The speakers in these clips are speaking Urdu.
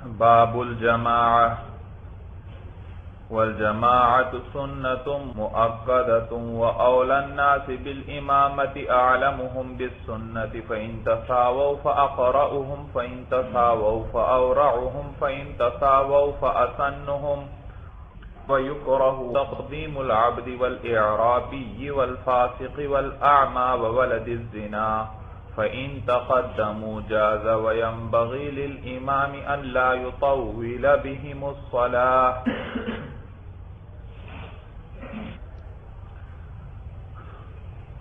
باب الجماعة والجماعة سنة مؤكدة وأولى الناس بالإمامة أعلمهم بالسنة فإن تساووا فأقرأهم فإن تساووا فأورعهم فإن تساووا فأسنهم ويكره تقديم العبد والإعرابي والفاسق والأعمى وولد الزنا فإن تقدموا جاز وينبغي للإمام أن لا يطول بهم الصلاة.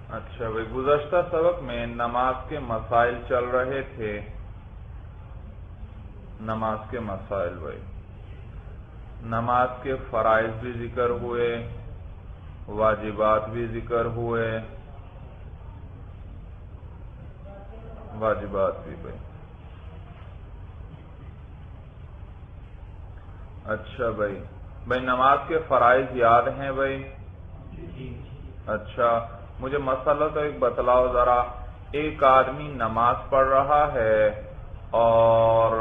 اچھا بھائی، گزشتہ سبق میں نماز کے مسائل چل رہے تھے. نماز کے مسائل بھائی، نماز کے فرائض بھی ذکر ہوئے، واجبات بھی ذکر ہوئے، واجبات بھی بھائی. اچھا بھائی، نماز کے فرائض یاد ہیں بھائی؟ اچھا، مجھے مسئلہ تو ایک بتلاؤ ذرا. ایک آدمی نماز پڑھ رہا ہے اور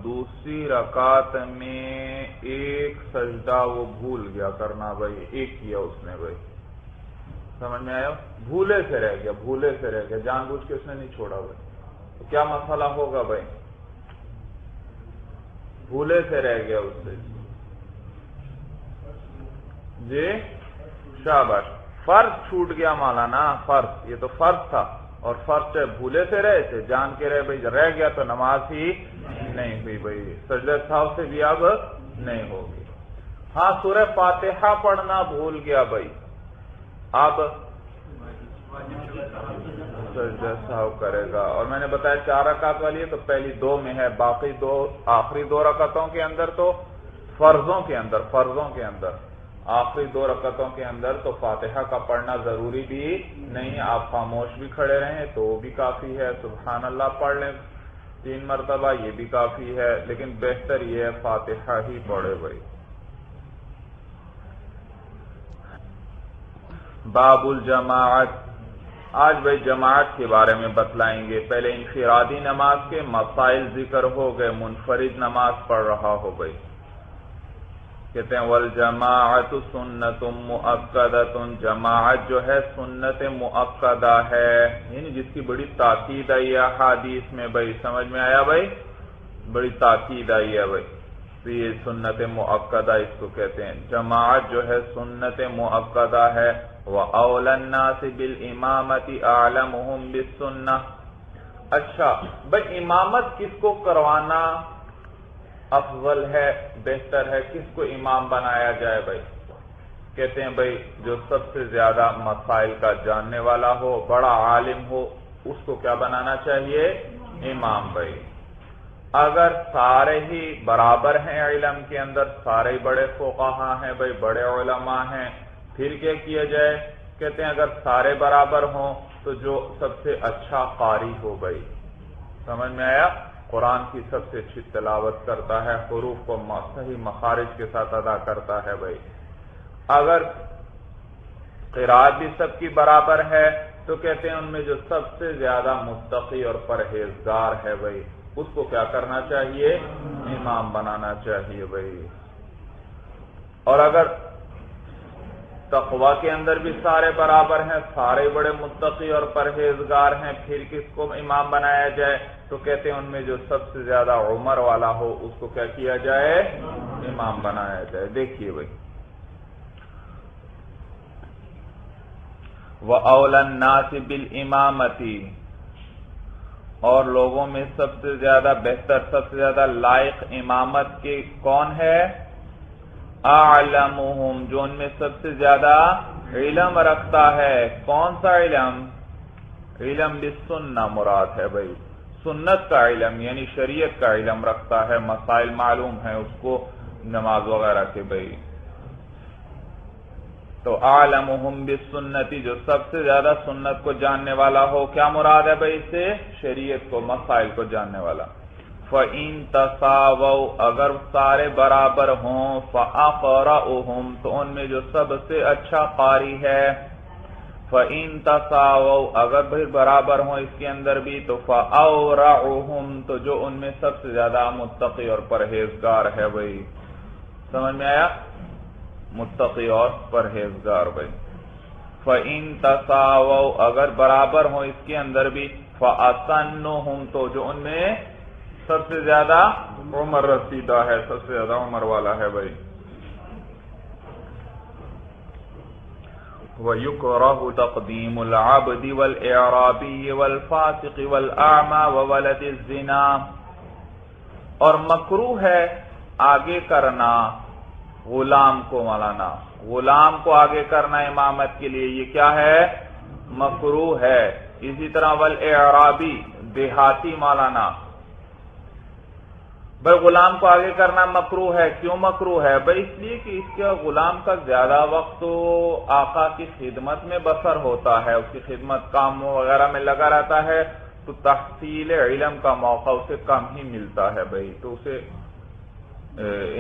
دوسری رکعت میں ایک سجدہ وہ بھول گیا کرنا بھائی، ایک کیا اس نے بھائی، سمجھ میں آیا؟ بھولے سے رہ گیا، جان بوجھ کے اس نے نہیں چھوڑا بھائی. تو کیا مسئلہ ہوگا بھائی؟ بھولے سے رہ گیا اس سے جی، شاباش. فرض چھوٹ گیا مولانا، فرض، یہ تو فرض تھا، اور فرض چاہے بھولے سے رہے تھے جان کے رہے بھائی، رہ گیا تو نماز ہی نہیں ہوئی بھائی، سجدہ سہو سے بھی اب نہیں ہوگی. ہاں، سورہ فاتحہ پڑھنا بھول گیا بھائی، اب سجدہ سہو کرے گا. اور میں نے بتایا 4 رکعت والی ہے تو پہلی 2 میں ہے، باقی 2 آخری 2 رکعتوں کے اندر تو فرضوں کے اندر آخری 2 رکعتوں کے اندر تو فاتحہ کا پڑھنا ضروری بھی نہیں. آپ خاموش بھی کھڑے رہیں تو وہ بھی کافی ہے، سبحان اللہ پڑھ لیں 3 مرتبہ، یہ بھی کافی ہے، لیکن بہتر یہ ہے فاتحہ ہی پڑھے بھائی. باب الجماعت، آج بھائی جماعت کے بارے میں بتلائیں گے. پہلے انفرادی نماز کے مسائل ذکر ہو گئے، منفرد نماز پڑھ رہا ہو بھائی. کہتے ہیں والجماعت سنت مؤکدۃ، جماعت جو ہے سنت مؤکدہ ہے، یعنی جس کی بڑی تاکید آئی ہے حدیث میں بھائی. سمجھ میں آیا بھائی؟ بڑی تاکید آئی ہے بھائی، تو یہ سنت مؤکدہ اس کو کہتے ہیں. جماعت جو ہے سنت مؤکدہ ہے. وَأَوْلَى النَّاسِ بِالْإِمَامَةِ أَعْلَمُهُمْ بِالسُّنَّةِ. اچھا بھائی، امامت کس کو کروانا افضل ہے، بہتر ہے، کس کو امام بنایا جائے بھائی؟ کہتے ہیں بھائی جو سب سے زیادہ مسائل کا جاننے والا ہو، بڑا عالم ہو، اس کو کیا بنانا چاہیے؟ امام بھائی. اگر سارے ہی برابر ہیں علم کے اندر، سارے بڑے فقہا ہیں بھائی، بڑے علماء ہیں، پھر کیا کیا جائے؟ کہتے ہیں اگر سارے برابر ہوں تو جو سب سے اچھا قاری ہو بھائی، سمجھ میں آیا؟ قرآن کی سب سے اچھی تلاوت کرتا ہے، حروف کو صحیح مخارج کے ساتھ ادا کرتا ہے بھائی. اگر قرات بھی سب کی برابر ہے تو کہتے ہیں ان میں جو سب سے زیادہ متقی اور پرہیزگار ہے بھائی، اس کو کیا کرنا چاہیے؟ امام بنانا چاہیے بھائی. اور اگر تقوی کے اندر بھی سارے برابر ہیں، سارے بڑے متقی اور پرہیزگار ہیں، پھر کس کو امام بنایا جائے؟ تو کہتے ہیں ان میں جو سب سے زیادہ عمر والا ہو اس کو کیا کیا جائے؟ امام بنایا جائے. دیکھیے بھائی، وَأَوْلَى النَّاسِ بِالْإِمَامَةِ، اور لوگوں میں سب سے زیادہ بہتر، سب سے زیادہ لائق امامت کے کون ہے؟ اعلمہم، جو ان میں سب سے زیادہ علم رکھتا ہے. کون سا علم؟ علم بالسنہ مراد ہے بھائی، سنت کا علم، یعنی شریعت کا علم رکھتا ہے، مسائل معلوم ہیں اس کو نماز وغیرہ کے بھائی. تو اعلمہم بالسنتی، جو سب سے زیادہ سنت کو جاننے والا ہو. کیا مراد ہے بھائی اس سے؟ شریعت کو، مسائل کو جاننے والا. فَإِن تَسَاوَوْا، اگر سارے برابر ہوں، فَأَقْرَأُهُمْ، تو ان میں جو سب سے اچھا قاری ہے. فَإِن تَسَاوَوْا اگر بھی برابر ہوں اس کے اندر بھی تو فَأَوْرَعُهُمْ تو جو ان میں سب سے زیادہ متقی اور پرہیزگار ہے بھائی. سمجھ میں آیا؟ متقی اور پرہیزگار بھائی. فَإِن تَسَاوَوْا اگر برابر ہوں اس کے اندر بھی فَأَسَنُّهُمْ تو جو ان میں سب سے زیادہ عمر رسیدہ ہے، سب سے زیادہ عمر والا ہے بھائی. وَيُكْرَهُ تَقْدِيمُ الْعَبْدِ وَالْإِعْرَابِيِّ وَالْفَاسِقِ وَالْأَعْمَى وَوَلَدِ الزِّنَا، اور مکروہ ہے آگے کرنا غلام کو. مولانا غلام کو آگے کرنا امامت کے لیے یہ کیا ہے؟ مکروہ ہے. اسی طرح والاعرابی دیہاتی مولانا بھائی غلام کو آگے کرنا مکروہ ہے. کیوں مکروہ ہے بھائی؟ اس لیے کہ اس کے غلام کا زیادہ وقت تو آقا کی خدمت میں بسر ہوتا ہے، اس کی خدمت کام وغیرہ میں لگا رہتا ہے، تو تحصیل علم کا موقع اسے کم ہی ملتا ہے بھائی، تو اسے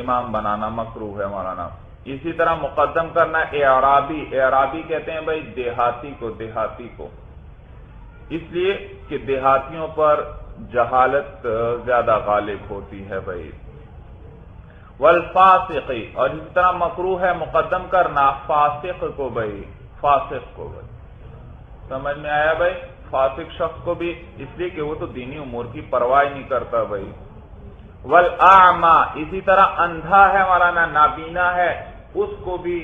امام بنانا مکروہ ہے مولانا. اسی طرح مقدم کرنا اعرابی. اعرابی کہتے ہیں بھائی دیہاتی کو اس لیے کہ دیہاتیوں پر جہالت زیادہ غالب ہوتی ہے بھائی. والفاسقی اور اسی طرح مکروہ ہے مقدم کرنا فاسق کو بھائی. سمجھ میں آیا بھائی؟ فاسق شخص کو بھی اس لیے کہ وہ تو دینی امور کی پرواہ نہیں کرتا بھائی. والاعمى اسی طرح اندھا ہے مولانا، نابینا ہے، اس کو بھی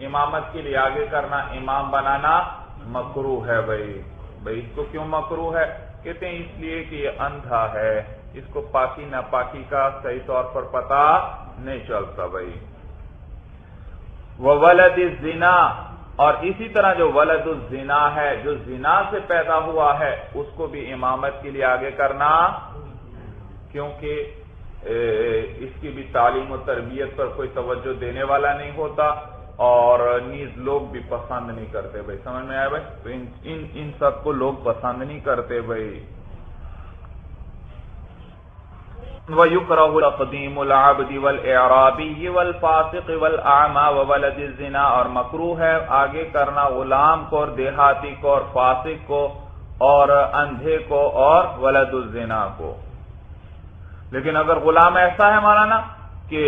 امامت کے لیے آگے کرنا امام بنانا مکروہ ہے بھائی. اس کو کیوں مکروہ ہے؟ کہتے ہیں اس لیے کہ یہ اندھا ہے، اس کو پاکی ناپاکی کا صحیح طور پر پتہ نہیں چلتا بھائی. وولد الزنا اور اسی طرح جو ولد الزنا ہے، جو زنا سے پیدا ہوا ہے، اس کو بھی امامت کے لیے آگے کرنا، کیونکہ اس کی بھی تعلیم و تربیت پر کوئی توجہ دینے والا نہیں ہوتا اور نیز لوگ بھی پسند نہیں کرتے بھائی. سمجھ میں آیا بھائی؟ تو ان سب کو لوگ پسند نہیں کرتے بھائی. وَيُكْرَهُ تَقْدِيمُ الْعَبْدِ وَالْإِعْرَابِيِّ وَالْفَاسِقِ وَالْأَعْمَى وَوَلَدِ الزِّنَا اور مکروہ ہے آگے کرنا غلام کو اور دیہاتی کو اور فاسق کو اور اندھے کو اور ولد الزنا کو. لیکن اگر غلام ایسا ہے مولانا کہ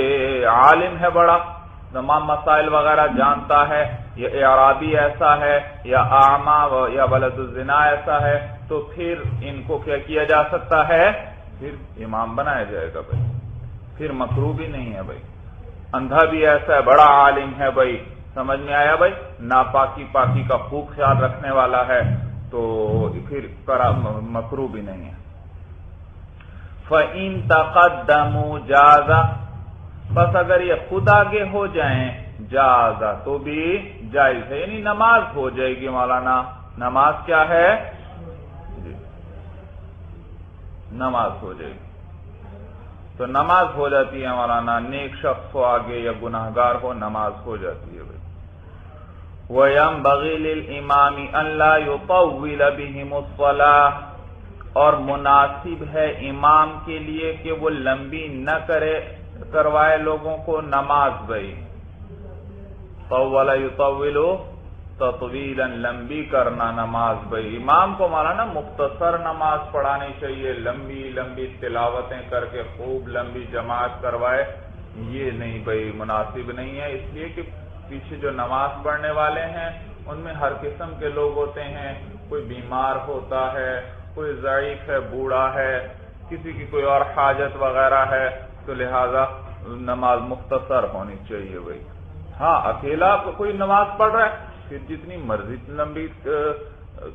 عالم ہے بڑا، تمام مسائل وغیرہ جانتا ہے، یا اعرابی ایسا ہے یا اعمى یا ولد الزنا ایسا ہے، تو پھر ان کو کیا کیا جا سکتا ہے؟ پھر امام بنایا جائے گا بھائی، پھر مکروہ بھی نہیں ہے بھائی. اندھا بھی ایسا ہے، بڑا عالم ہے بھائی، سمجھ میں آیا بھائی، ناپاکی پاکی کا خوب خیال رکھنے والا ہے، تو پھر مکروہ بھی نہیں ہے. فَإِن تَقَدَّمُوا جَازَ بس اگر یہ خود آگے ہو جائیں جازا تو بھی جائز ہے، یعنی نماز ہو جائے گی مولانا. نماز کیا ہے؟ نماز ہو جائے گی. تو نماز ہو جاتی ہے مولانا، نیک شخص ہو آگے یا گناہگار ہو، نماز ہو جاتی ہے بھائی. وَيَنبَغِي لِلْإِمَامِ أَنْ لَا يُطَوِّلَ بِهِمُ الصَّلَاةَ اور مناسب ہے امام کے لیے کہ وہ لمبی نہ کروائے لوگوں کو نماز بھائی. طول یطول تطویلا لمبی کرنا نماز بھائی. امام کو مولانا مختصر نماز پڑھانی چاہیے، لمبی لمبی تلاوتیں کر کے خوب لمبی جماعت کروائے، یہ نہیں بھائی، مناسب نہیں ہے. اس لیے کہ پیچھے جو نماز پڑھنے والے ہیں ان میں ہر قسم کے لوگ ہوتے ہیں، کوئی بیمار ہوتا ہے، کوئی ضعیف ہے، بوڑھا ہے، کسی کی کوئی اور حاجت وغیرہ ہے، تو لہذا نماز مختصر ہونی چاہیے بھائی. ہاں اکیلا کوئی نماز پڑھ رہا ہے پھر جتنی مرضی لمبی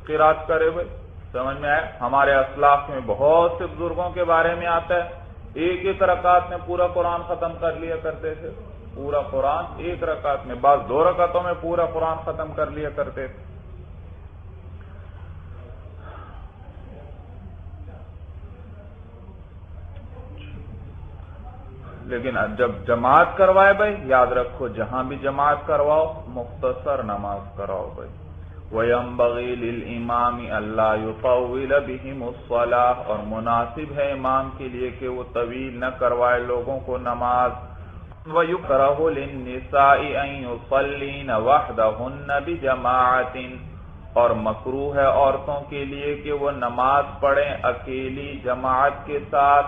قرات کرے بھائی. سمجھ میں آئے؟ ہمارے اسلاف میں بہت سے بزرگوں کے بارے میں آتا ہے ایک ایک رکعت میں پورا قرآن ختم کر لیا کرتے تھے، پورا قرآن ایک رکعت میں، بعض 2 رکعتوں میں پورا قرآن ختم کر لیا کرتے تھے. لیکن جب جماعت کروائے بھائی یاد رکھو جہاں بھی جماعت کرواؤ مختصر نماز کراؤ بھائی. وَيَنبَغِي لِلْإِمَامِ أَلَّا يُطَوِّلَ بِهِمُ الصَّلَاةَ اور مناسب ہے امام کے لیے کہ وہ طویل نہ کروائے لوگوں کو نماز. وَيُكْرَهُ لِلنِّسَاءِ أَن يُصَلِّينَ وَحْدَهُنَّ بِجَمَاعَةٍ اور مکروہ ہے عورتوں کے لیے کہ وہ نماز پڑھیں اکیلی جماعت کے ساتھ،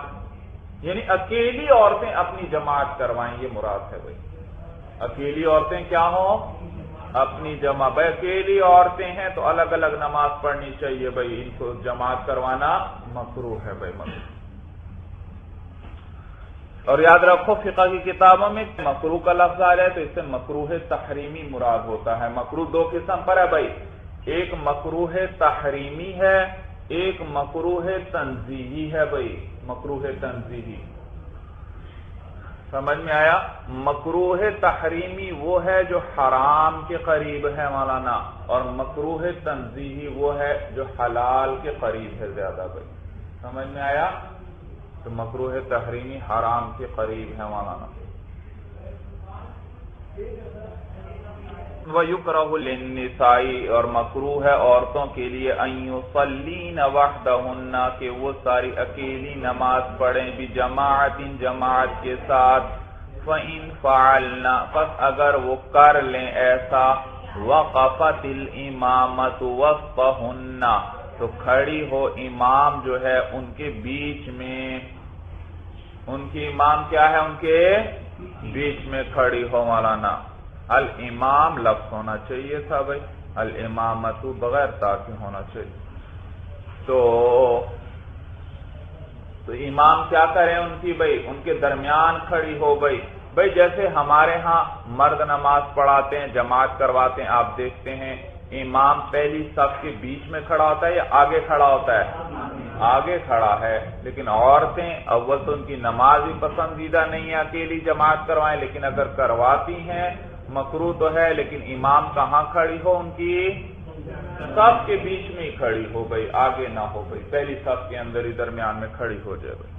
یعنی اکیلی عورتیں اپنی جماعت کروائیں، یہ مراد ہے بھائی۔ اکیلی عورتیں کیا ہوں؟ اپنی جماعت۔ بھائی اکیلی عورتیں ہیں تو الگ الگ نماز پڑھنی چاہیے بھائی، ان کو جماعت کروانا مکروہ ہے بھائی، مکروہ۔ اور یاد رکھو فقہ کی کتابوں میں مکروہ کا لفظ آ جائے تو اس سے مکروہ تحریمی مراد ہوتا ہے۔ مکروہ دو قسم پر ہے بھائی، ایک مکروہ تحریمی ہے، ایک مکروہ تنزیہی ہے بھائی، مکروہ تنزیہی۔ سمجھ میں آیا؟ مکروہ تحریمی وہ ہے جو حرام کے قریب ہے مولانا، اور مکروہ تنزیہی وہ ہے جو حلال کے قریب ہے زیادہ بھائی۔ سمجھ میں آیا؟ تو مکروہ تحریمی حرام کے قریب ہے مولانا۔ وَيُكْرَهُ لِلنِّسَاءِ اور مکروہ ہے عورتوں کے لیے أَن يُصَلِّينَ وَحْدَهُنَّ کہ وہ ساری اکیلی نماز پڑھیں بِجَمَاعَةٍ جماعت کے ساتھ، فَإِن فَعَلْنَ پس اگر وہ کر لیں ایسا، وَقَفَتِ الْإِمَامَةُ وَسْطَهُنَّ تو کھڑی ہو امام جو ہے ان کے بیچ میں، ان کی امام کیا ہے؟ ان کے بیچ میں کھڑی ہو مولانا۔ الامام لفظ ہونا چاہیے تھا بھائی، الامامت بغیر تا کے ہونا چاہیے۔ تو امام کیا کریں ان کی بھائی؟ ان کے درمیان کھڑی ہو بھائی۔ بھائی جیسے ہمارے ہاں مرد نماز پڑھاتے ہیں، جماعت کرواتے ہیں، آپ دیکھتے ہیں امام پہلی صف کے بیچ میں کھڑا ہوتا ہے یا آگے کھڑا ہوتا ہے؟ آگے کھڑا ہے۔ لیکن عورتیں اول تو ان کی نماز بھی پسندیدہ نہیں ہے اکیلی جماعت کروائیں، لیکن اگر کرواتی ہیں مکروہ تو ہے، لیکن امام کہاں کھڑی ہو؟ ان کی صف کے بیچ میں ہی کھڑی ہو گئی، آگے نہ ہو گئی، پہلی صف کے اندر ہی درمیان میں کھڑی ہو جائے گئی۔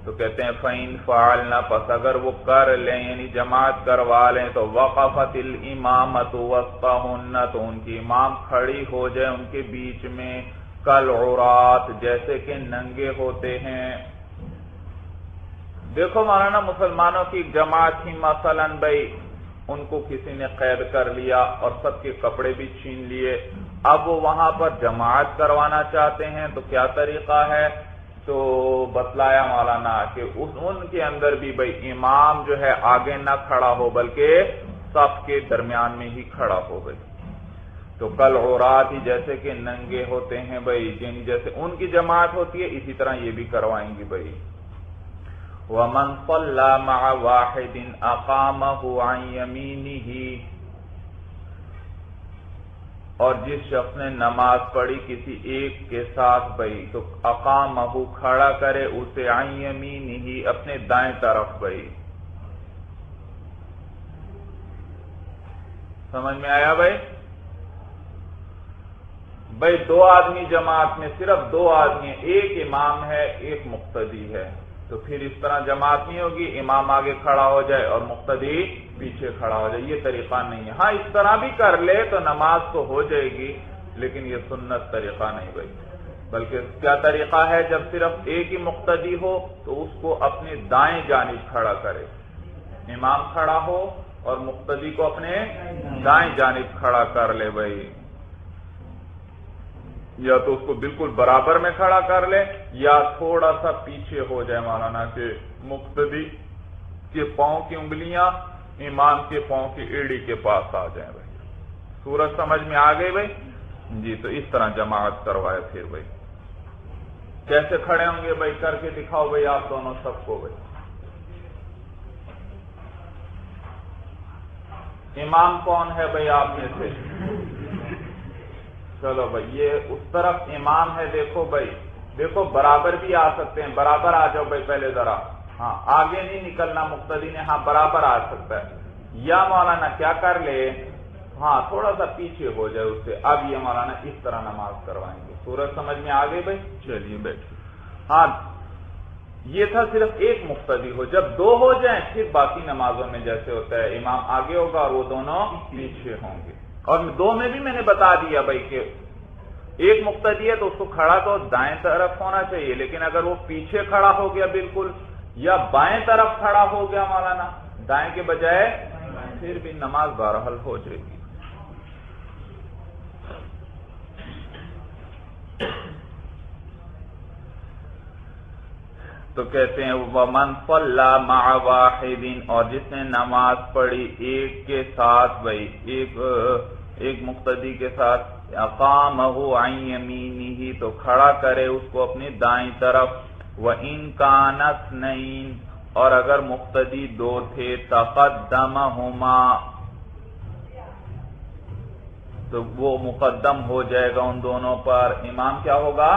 تو کہتے ہیں فَإِن فَعَلْنَا پس اگر وہ کر لیں یعنی جماعت کروا لیں تو وَقَفَتِ الْإِمَامَةُ وَسْطَهُنَّ تو ان کی امام کھڑی ہو جائے ان کے بیچ میں، کالعراۃ جیسے کہ ننگے ہوتے ہیں۔ دیکھو مولانا مسلمانوں کی جماعت ہی مثلا بھائی ان کو کسی نے قید کر لیا اور سب کے کپڑے بھی چھین لیے، اب وہ وہاں پر جماعت کروانا چاہتے ہیں تو کیا طریقہ ہے؟ تو بتلایا مولانا کہ ان کے اندر بھی بھائی امام جو ہے آگے نہ کھڑا ہو بلکہ صف کے درمیان میں ہی کھڑا ہو بھائی۔ تو کالعراۃ ہی جیسے کہ ننگے ہوتے ہیں بھائی، جیسے ان کی جماعت ہوتی ہے اسی طرح یہ بھی کروائیں گی بھائی۔ وَمَنْ صَلَّى مَعَ وَاحِدٍ أَقَامَهُ عَنْ يَمِينِهِ اور جس شخص نے نماز پڑھی کسی ایک کے ساتھ بھائی تو اقامہ کھڑا کرے اسے عن یمینہ اپنے دائیں طرف بھائی۔ سمجھ میں آیا بھائی؟ بھائی دو آدمی جماعت میں، صرف دو آدمی ہیں، ایک امام ہے ایک مقتدی ہے، تو پھر اس طرح جماعت نہیں ہوگی امام آگے کھڑا ہو جائے اور مقتدی پیچھے کھڑا ہو جائے، یہ طریقہ نہیں ہے۔ ہاں اس طرح بھی کر لے تو نماز تو ہو جائے گی، لیکن یہ سنت طریقہ نہیں بھائی، بلکہ کیا طریقہ ہے جب صرف ایک ہی مقتدی ہو تو اس کو اپنے دائیں جانب کھڑا کرے، امام کھڑا ہو اور مقتدی کو اپنے دائیں جانب کھڑا کر لے بھائی، یا تو اس کو بالکل برابر میں کھڑا کر لے یا تھوڑا سا پیچھے ہو جائے مولانا کہ مقتدی کے پاؤں کی انگلیاں امام کے پاؤں کی ایڑی کے پاس آ جائیں بھائی۔ سورج سمجھ میں آ گئی بھائی؟ جی تو اس طرح جماعت کروائے پھر بھائی۔ کیسے کھڑے ہوں گے بھائی؟ کر کے دکھاؤ بھائی آپ دونوں سب کو بھائی۔ امام کون ہے بھائی آپ میں سے؟ چلو بھائی یہ اس طرف امام ہے، دیکھو بھائی، دیکھو برابر بھی آ سکتے ہیں، برابر آ جاؤ بھائی پہلے ذرا، ہاں آگے نہیں نکلنا مقتدی نے، ہاں برابر آ سکتا ہے، یا مولانا کیا کر لے، ہاں تھوڑا سا پیچھے ہو جائے اس سے۔ اب یہ مولانا اس طرح نماز کروائیں گے۔ سورج سمجھ میں آ گئی بھائی؟ چلیے بیٹھیے۔ ہاں یہ تھا صرف ایک مقتدی ہو، جب دو ہو جائیں پھر باقی نمازوں میں جیسے ہوتا ہے امام آگے ہوگا اور وہ دونوں پیچھے ہوں گے۔ اور دو میں بھی میں نے بتا دیا بھائی کہ ایک مقتدی ہے تو اس کو کھڑا تو دائیں طرف ہونا چاہیے، لیکن اگر وہ پیچھے کھڑا ہو گیا بالکل یا بائیں طرف کھڑا ہو گیا مولانا دائیں کے بجائے، پھر بھی نماز بہرحال ہو جائے گی۔ تو کہتے ہیں وَمَنْ صَلَّى مَعَ وَاحِدٍ، اور جس نے نماز پڑھی ایک کے ساتھ بھائی ایک مقتدی کے ساتھ، اقامہ عن یمینہ، تو کھڑا کرے اس کو اپنی دائیں طرف، وَإِنْ كَانَ اثْنَيْنِ، اور اگر مقتدی دو تھے، تقدمہما، تو وہ مقدم ہو جائے گا ان دونوں پر، امام کیا ہوگا؟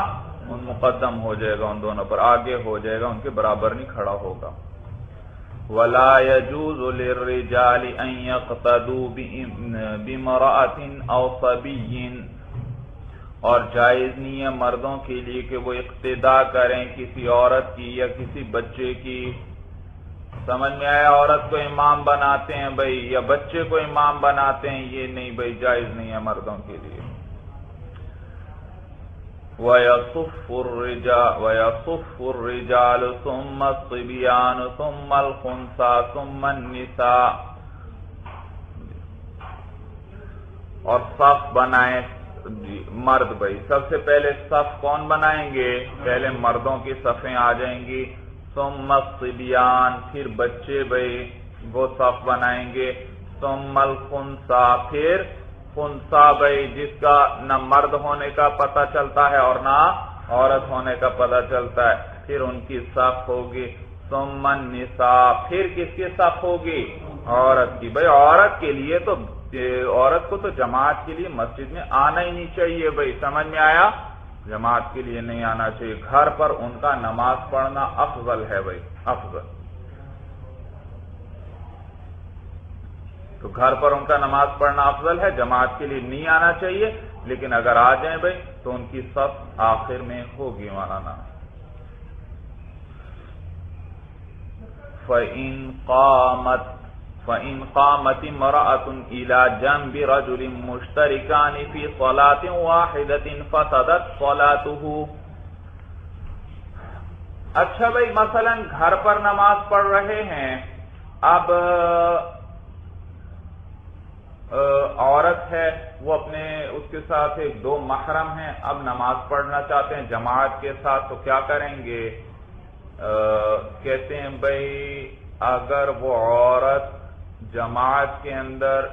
مقدم ہو جائے گا ان دونوں پر، آگے ہو جائے گا، ان کے برابر نہیں کھڑا ہوگا۔ وَلَا يَجُوزُ لِلرِّجَالِ أَن يَقْتَدُوا بِامْرَأَةٍ أَوْ صَبِيٍّ، اور جائز نہیں ہے مردوں کے لیے کہ وہ اقتداء کریں کسی عورت کی یا کسی بچے کی۔ سمجھ میں آیا؟ عورت کو امام بناتے ہیں بھائی یا بچے کو امام بناتے ہیں، یہ نہیں بھائی، جائز نہیں ہے مردوں کے لیے۔ وَيَصُفُّ الرِّجَالُ ثُمَّ الصِّبْيَانُ ثُمَّ الْخُنْثَىٰ ثُمَّ النِّسَاءُ، اور صف بنائیں مرد بھائی، سب سے پہلے صف کون بنائیں گے؟ پہلے مردوں کی صفیں آ جائیں گی، ثم الصبیان، پھر بچے بھائی وہ صف بنائیں گے، ثم الخنثیٰ، پھر خنثیٰ بھائی جس کا نہ مرد ہونے کا پتہ چلتا ہے اور نہ عورت ہونے کا پتہ چلتا ہے، پھر ان کی صف ہوگی، ثم النساء، پھر کس کی صف ہوگی؟ عورت کی۔ بھائی عورت کے لیے تو عورت کو تو جماعت کے لیے مسجد میں آنا ہی نہیں چاہیے بھائی، سمجھ میں آیا؟ جماعت کے لیے نہیں آنا چاہیے، گھر پر ان کا نماز پڑھنا افضل ہے بھائی، افضل۔ تو گھر پر ان کا نماز پڑھنا افضل ہے، جماعت کے لیے نہیں آنا چاہیے، لیکن اگر آ جائیں بھائی تو ان کی صف آخر میں ہوگی مولانا۔ فَإِنْ قَامَتِ امْرَأَةٌ إِلَى جَنْبِ رَجُلٍ مُشْتَرِكَانِ فِي صَلَاةٍ وَاحِدَةٍ فَسَدَتْ صَلَاتُهُ۔ اچھا بھائی مثلا گھر پر نماز پڑھ رہے ہیں، اب عورت ہے وہ اپنے اس کے ساتھ ایک دو محرم ہیں، اب نماز پڑھنا چاہتے ہیں جماعت کے ساتھ، تو کیا کریں گے؟ کہتے ہیں بھائی اگر وہ عورت جماعت کے اندر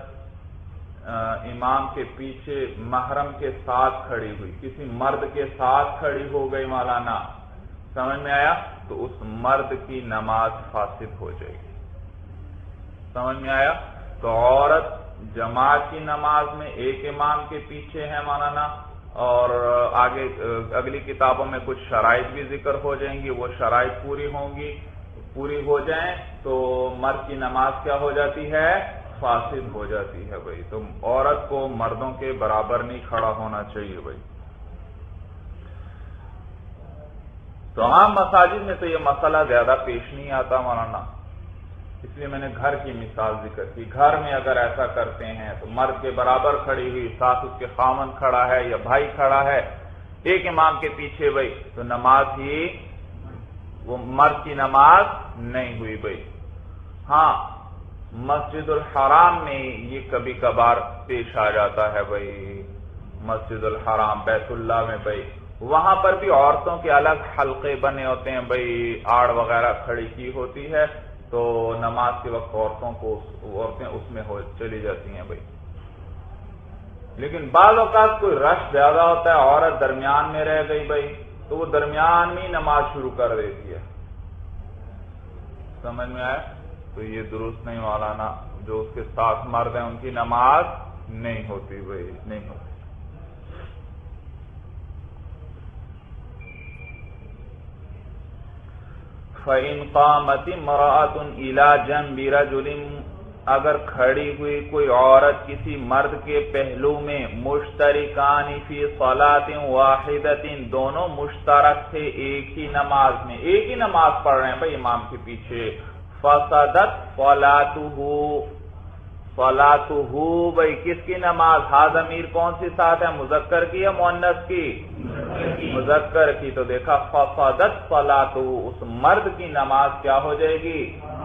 امام کے پیچھے محرم کے ساتھ کھڑی ہوئی، کسی مرد کے ساتھ کھڑی ہو گئی مولانا، سمجھ میں آیا؟ تو اس مرد کی نماز فاسد ہو جائے گی، سمجھ میں آیا؟ تو عورت جماعت کی نماز میں ایک امام کے پیچھے ہے مولانا، اور آگے اگلی کتابوں میں کچھ شرائط بھی ذکر ہو جائیں گی، وہ شرائط پوری ہوں گی، پوری ہو جائیں تو مرد کی نماز کیا ہو جاتی ہے؟ فاسد ہو جاتی ہے بھائی۔ تو عورت کو مردوں کے برابر نہیں کھڑا ہونا چاہیے بھائی۔ تو عام مساجد میں تو یہ مسئلہ زیادہ پیش نہیں آتا مولانا، اس لیے میں نے گھر کی مثال ذکر کی۔ گھر میں اگر ایسا کرتے ہیں تو مرد کے برابر کھڑی ہوئی، ساتھ اس کے خامن کھڑا ہے یا بھائی کھڑا ہے، ایک امام کے پیچھے بھائی، تو نماز ہی وہ مرد کی نماز نہیں ہوئی بھائی۔ ہاں مسجد الحرام میں یہ کبھی کبھار پیش آ جاتا ہے بھائی، مسجد الحرام بیت اللہ میں بھائی، وہاں پر بھی عورتوں کے الگ حلقے بنے ہوتے ہیں بھائی، آڑ وغیرہ کھڑی کی ہوتی ہے، تو نماز کے وقت عورتیں اس میں چلی جاتی ہیں بھائی۔ لیکن بعض اوقات کوئی رش زیادہ ہوتا ہے، عورت درمیان میں رہ گئی بھائی، تو وہ درمیان میں نماز شروع کر دیتی ہے، سمجھ میں آئے؟ تو یہ درست نہیں مولانا، جو اس کے ساتھ مرد ہیں ان کی نماز نہیں ہوتی بھائی، نہیں ہوتی۔ فَإِنْ قَامَتِ امْرَأَةٌ إِلَى جَنْبِ رَجُلٍ، اگر کھڑی ہوئی کوئی عورت کسی مرد کے پہلو میں، مشترکان فی صلاۃ واحدۃ، دونوں مشترک تھے ایک ہی نماز میں، ایک ہی نماز پڑھ رہے ہیں بھائی امام کے پیچھے، فسدت صلاتہ بھائی کس کی نماز؟ ہا ضمیر کون سی ساتھ ہے، مذکر کی یا مؤنث کی؟ مذکر کی، تو دیکھا فسدت صلاتہ، اس مرد کی نماز کیا ہو جائے گی؟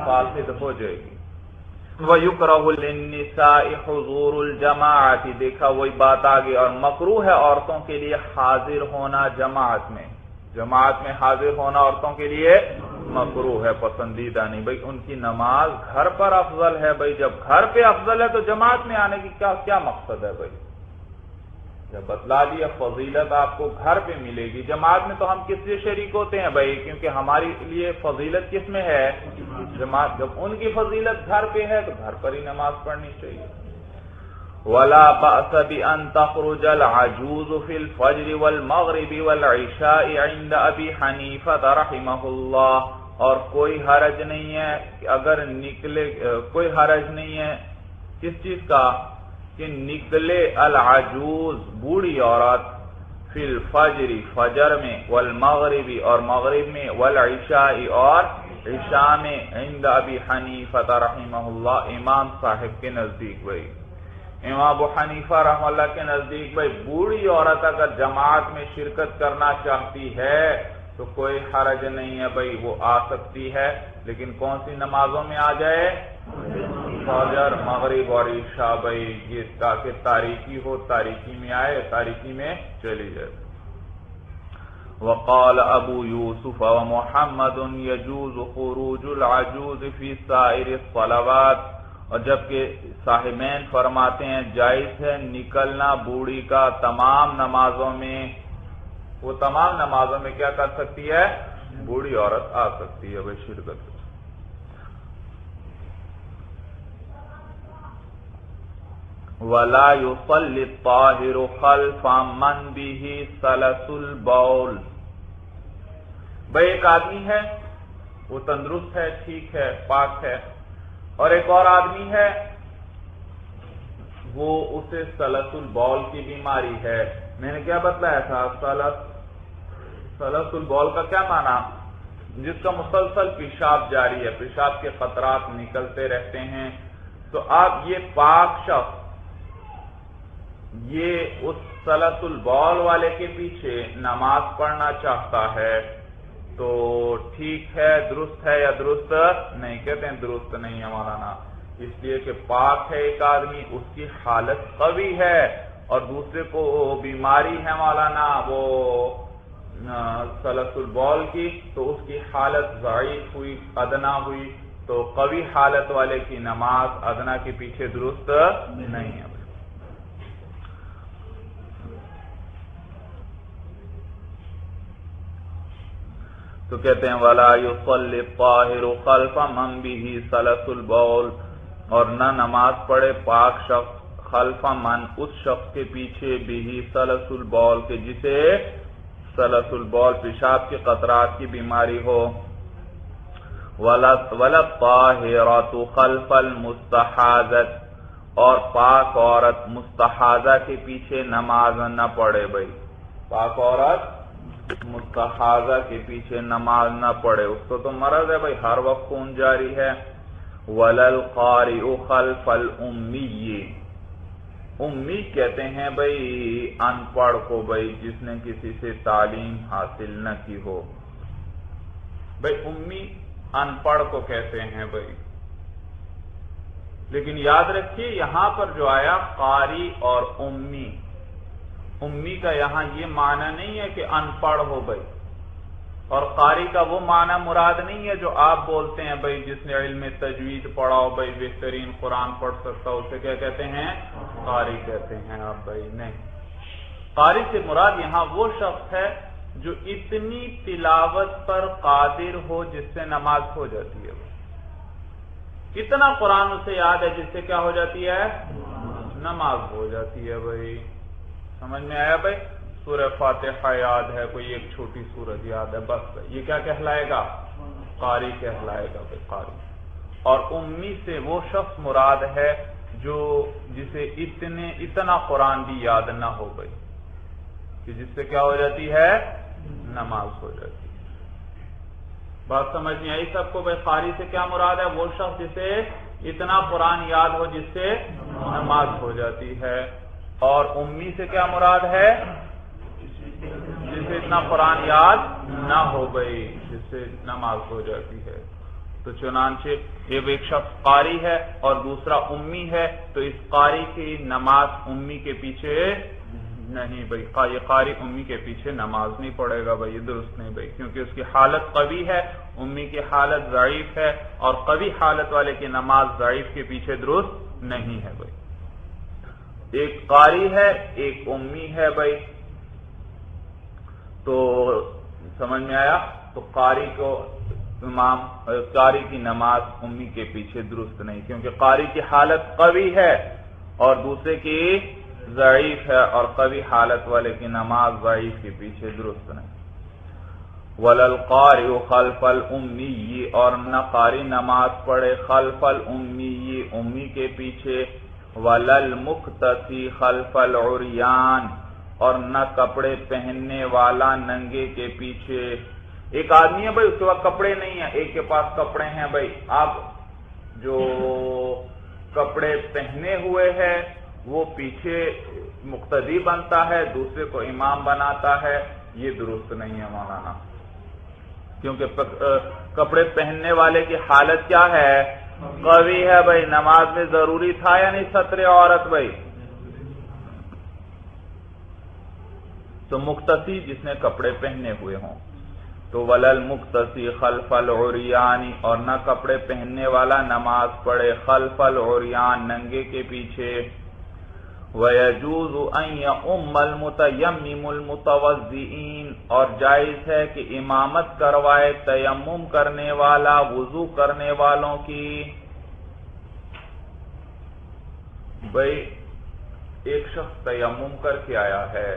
فاسد ہو جائے گی۔ وَيُكْرَهُ لِلنِّسَاءِ حُضُورُ الْجَمَاعَةِ، دیکھا وہی بات آگئی، اور مکروہ ہے عورتوں کے لیے حاضر ہونا جماعت میں، جماعت میں حاضر ہونا عورتوں کے لیے مکروہ ہے، پسندیدہ نہیں۔ بھائی ان کی نماز گھر پر افضل ہے۔ بھائی جب گھر پہ افضل ہے تو جماعت میں آنے کی کیا مقصد ہے؟ بھائی جب بتلا دیا فضیلت آپ کو گھر پہ ملے گی، جماعت میں تو ہم کس لیے شریک ہوتے ہیں بھائی؟ کیونکہ ہماری لیے فضیلت کس میں ہے؟ جماعت۔ جب ان کی فضیلت گھر پہ ہے تو گھر پر ہی نماز پڑھنی چاہیے۔ وَلَا بَأْسَ بِأَن تَخْرُجَ الْعَجُوزُ فِي الْفَجْرِ وَالْمَغْرِبِ وَالْعِشَاءِ عِنْدَ أَبِي حَنِيفَةَ رَحِمَهُ اللَّهُ، اور کوئی حرج نہیں ہے اگر نکلے، کوئی حرج نہیں ہے کس چیز کا؟ کہ نکلے العجوز بوڑھی عورت، فی الفجر فجر میں، والمغرب اور مغرب میں، والعشاء اور عشاء میں، عند ابی حنیفہ رحمہ اللہ امام صاحب کے نزدیک۔ بھائی امام ابو حنیفہ رحمہ اللہ کے نزدیک بھائی بوڑھی عورت اگر جماعت میں شرکت کرنا چاہتی ہے تو کوئی حرج نہیں ہے بھائی، وہ آ سکتی ہے، لیکن کون سی نمازوں میں آ جائے؟ فجر، مغرب اور عشاء۔ بھائی یہ تاکہ تاریکی ہو، تاریکی میں آئے، تاریکی میں چلی جائے۔ وقال ابو یوسف ومحمد يجوز خروج العجوز في سائر الصلوات، اور جبکہ صاحبین فرماتے ہیں جائز ہے نکلنا بوڑھی کا تمام نمازوں میں۔ وہ تمام نمازوں میں کیا کر سکتی ہے؟ بوڑھی عورت آ سکتی ہے بھائی شرکت۔ وَلَا يُصَلِّ الطَّاهِرُ خَلْفَ مَنْ بِهِ سَلَسُ الْبَوْلِ، بھائی ایک آدمی ہے وہ تندرست ہے، ٹھیک ہے، پاک ہے، اور ایک اور آدمی ہے وہ اسے سلس البول کی بیماری ہے۔ میں نے کیا بتلایا تھا؟ سلس البول کا کیا معنی؟ جس کا مسلسل پیشاب جاری ہے، پیشاب کے قطرات نکلتے رہتے ہیں۔ تو اب یہ پاک شخص یہ اس سلس البول والے کے پیچھے نماز پڑھنا چاہتا ہے تو ٹھیک ہے، درست ہے یا درست نہیں؟ کہتے ہیں درست نہیں ہے مولانا، اس لیے کہ پاک ہے ایک آدمی، اس کی حالت قوی ہے، اور دوسرے کو بیماری ہے مولانا وہ سلس البول کی، تو اس کی حالت ضعیف ہوئی، ادنا ہوئی، تو قوی حالت والے کی نماز ادنا کے پیچھے درست نہیں ہے۔ تو کہتے ہیں وَلَا يُصَلِّ الطَّاهِرُ خَلْفَ مَنْ بِهِ سَلَسُ الْبَوْلِ، اور نہ نماز پڑھے پاک شخص خلف من اس شخص کے پیچھے بِهِ سَلَسُ الْبَوْلِ کے جسے سلس البول پیشاب کے قطرات کی بیماری ہو۔ وَلَا الطَّاهِرَةُ خَلْفَ الْمُسْتَحَاضَةِ، اور پاک عورت مستحاضہ کے پیچھے نماز نہ پڑھے۔ بھائی پاک عورت مستحاضہ کے پیچھے نماز نہ پڑھے، اس کو تو مرض ہے بھائی، ہر وقت خون جاری ہے۔ وَلَا الْقَارِئُ خَلْفَ الْأُمِّيِّ، امی کہتے ہیں بھائی ان پڑھ کو، بھائی جس نے کسی سے تعلیم حاصل نہ کی ہو۔ بھائی امی ان پڑھ کو کہتے ہیں بھائی، لیکن یاد رکھیے یہاں پر جو آیا قاری اور امی، امی کا یہاں یہ معنی نہیں ہے کہ ان پڑھ ہو بھائی، اور قاری کا وہ معنی مراد نہیں ہے جو آپ بولتے ہیں بھائی جس نے علم تجوید پڑھا ہو بھائی، بہترین قرآن پڑھ سکتا ہو، اسے کیا کہتے ہیں؟ قاری کہتے ہیں آپ بھائی۔ نہیں، قاری سے مراد یہاں وہ شخص ہے جو اتنی تلاوت پر قادر ہو جس سے نماز ہو جاتی ہے۔ کتنا قرآن اسے یاد ہے جس سے کیا ہو جاتی ہے؟ نماز ہو جاتی ہے بھائی۔ سمجھ میں آیا بھائی؟ سورہ فاتحہ یاد ہے، کوئی ایک چھوٹی سورت یاد ہے، بس یہ کیا کہلائے گا؟ قاری کہلائے گا بھائی، قاری۔ اور امی سے وہ شخص مراد ہے جو جسے اتنا قرآن بھی یاد نہ ہو بھائی، کہ جس سے کیا ہو جاتی ہے؟ نماز ہو جاتی ہے۔ بات سمجھ میں آئی سب کو بھائی؟ قاری سے کیا مراد ہے؟ وہ شخص جسے اتنا قرآن یاد ہو جس سے نماز ہو جاتی ہے۔ اور امی سے کیا مراد ہے؟ جسے اتنا قرآن یاد نہ ہو بھائی، جس سے نماز ہو جاتی ہے۔ تو چنانچہ یہ ایک شخص قاری ہے اور دوسرا امی ہے، تو اس قاری کی نماز امی کے پیچھے نہیں بھائی، یہ قاری امی کے پیچھے نماز نہیں پڑھے گا بھائی، یہ درست نہیں بھائی، کیونکہ اس کی حالت قوی ہے، امی کی حالت ضعیف ہے، اور قوی حالت والے کی نماز ضعیف کے پیچھے درست نہیں ہے بھائی۔ ایک قاری ہے، ایک امی ہے بھائی، تو سمجھ میں آیا؟ تو قاری کی نماز امی کے پیچھے درست نہیں، کیونکہ قاری کی حالت قوی ہے اور دوسرے کی ضعیف ہے، اور قوی حالت والے کی نماز ضعیف کے پیچھے درست نہیں۔ وَلَلْقَارِئُ خَلْفَ الْأُمِّيِّ، اور نہ قاری نماز پڑھے خلف الأُمِّيِّ امی کے پیچھے، وَلَلْمُقْتَسِي خَلْفَ الْعُرْيَانِ، اور نہ کپڑے پہننے والا ننگے کے پیچھے۔ ایک آدمی ہے بھائی، اس کے پاس کپڑے نہیں ہیں، ایک کے پاس کپڑے ہیں بھائی، اب جو کپڑے پہنے ہوئے ہے وہ پیچھے مقتدی بنتا ہے، دوسرے کو امام بناتا ہے، یہ درست نہیں ہے مولانا، کیونکہ کپڑے پہننے والے کی حالت کیا ہے؟ قوی ہے بھائی، نماز میں ضروری تھا یا نہیں ستر عورت بھائی؟ تو مقتسی جس نے کپڑے پہنے ہوئے ہوں، تو ولل مقتسی خلف العریان، اور نہ کپڑے پہننے والا نماز پڑھے خلف العریان ننگے کے پیچھے۔ وَيَجُوزُ أَن يَؤُمَّ الْمُتَيَمِّمُ الْمُتَوَضِّئِينَ، اور جائز ہے کہ امامت کروائے تیمم کرنے والا وضو کرنے والوں کی۔ بھئی ایک شخص تیمم کر کے آیا ہے،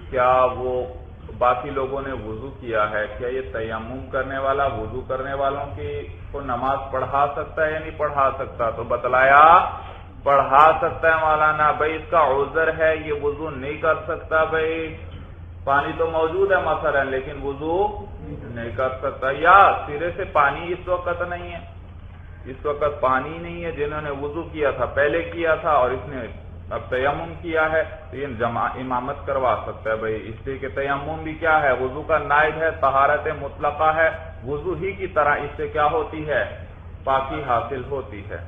کیا وہ باقی لوگوں نے وضو کیا ہے، کیا یہ تیمم کرنے والا وضو کرنے والوں کی کو نماز پڑھا سکتا ہے یا نہیں پڑھا سکتا؟ تو بتلایا پڑھا سکتا ہے مولانا، بھائی اس کا عذر ہے، یہ وضو نہیں کر سکتا بھائی، پانی تو موجود ہے مثلا لیکن وضو نہیں کر سکتا، یا سرے سے پانی اس وقت نہیں ہے، اس وقت پانی نہیں ہے، جنہوں نے وضو کیا تھا پہلے کیا تھا اور اس نے اب تیمم کیا ہے، تو یہ امامت کروا سکتا ہے بھائی، اس لیے کہ تیمم بھی کیا ہے؟ وضو کا نائب ہے، طہارت مطلقہ ہے، وضو ہی کی طرح اس سے کیا ہوتی ہے؟ پاکی حاصل ہوتی ہے۔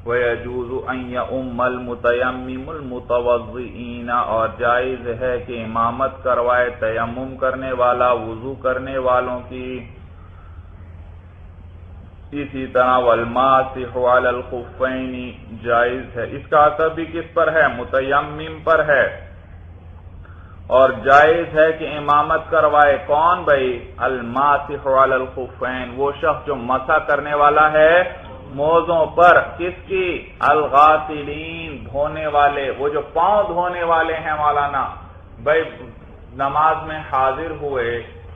وَيَجُوزُ أَن يَؤُمَّ الْمُتَيَمِّمُ الْمُتَوَضِّئِينَ، اور جائز ہے کہ امامت کروائے تیمم کرنے والا وضو کرنے والوں کی۔ اسی طرح وَالْمَاسِحُ عَلَى الْخُفَّيْنِ، جائز ہے، اس کا عطف بھی کس پر ہے؟ متیمم پر ہے، اور جائز ہے کہ امامت کروائے کون بھائی؟ الماسح علی الخفین، وہ شخص جو مسح کرنے والا ہے موزوں پر، کس کی؟ الغاسلین، دھونے والے، وہ جو پاؤں دھونے والے ہیں مولانا۔ بھائی نماز میں حاضر ہوئے،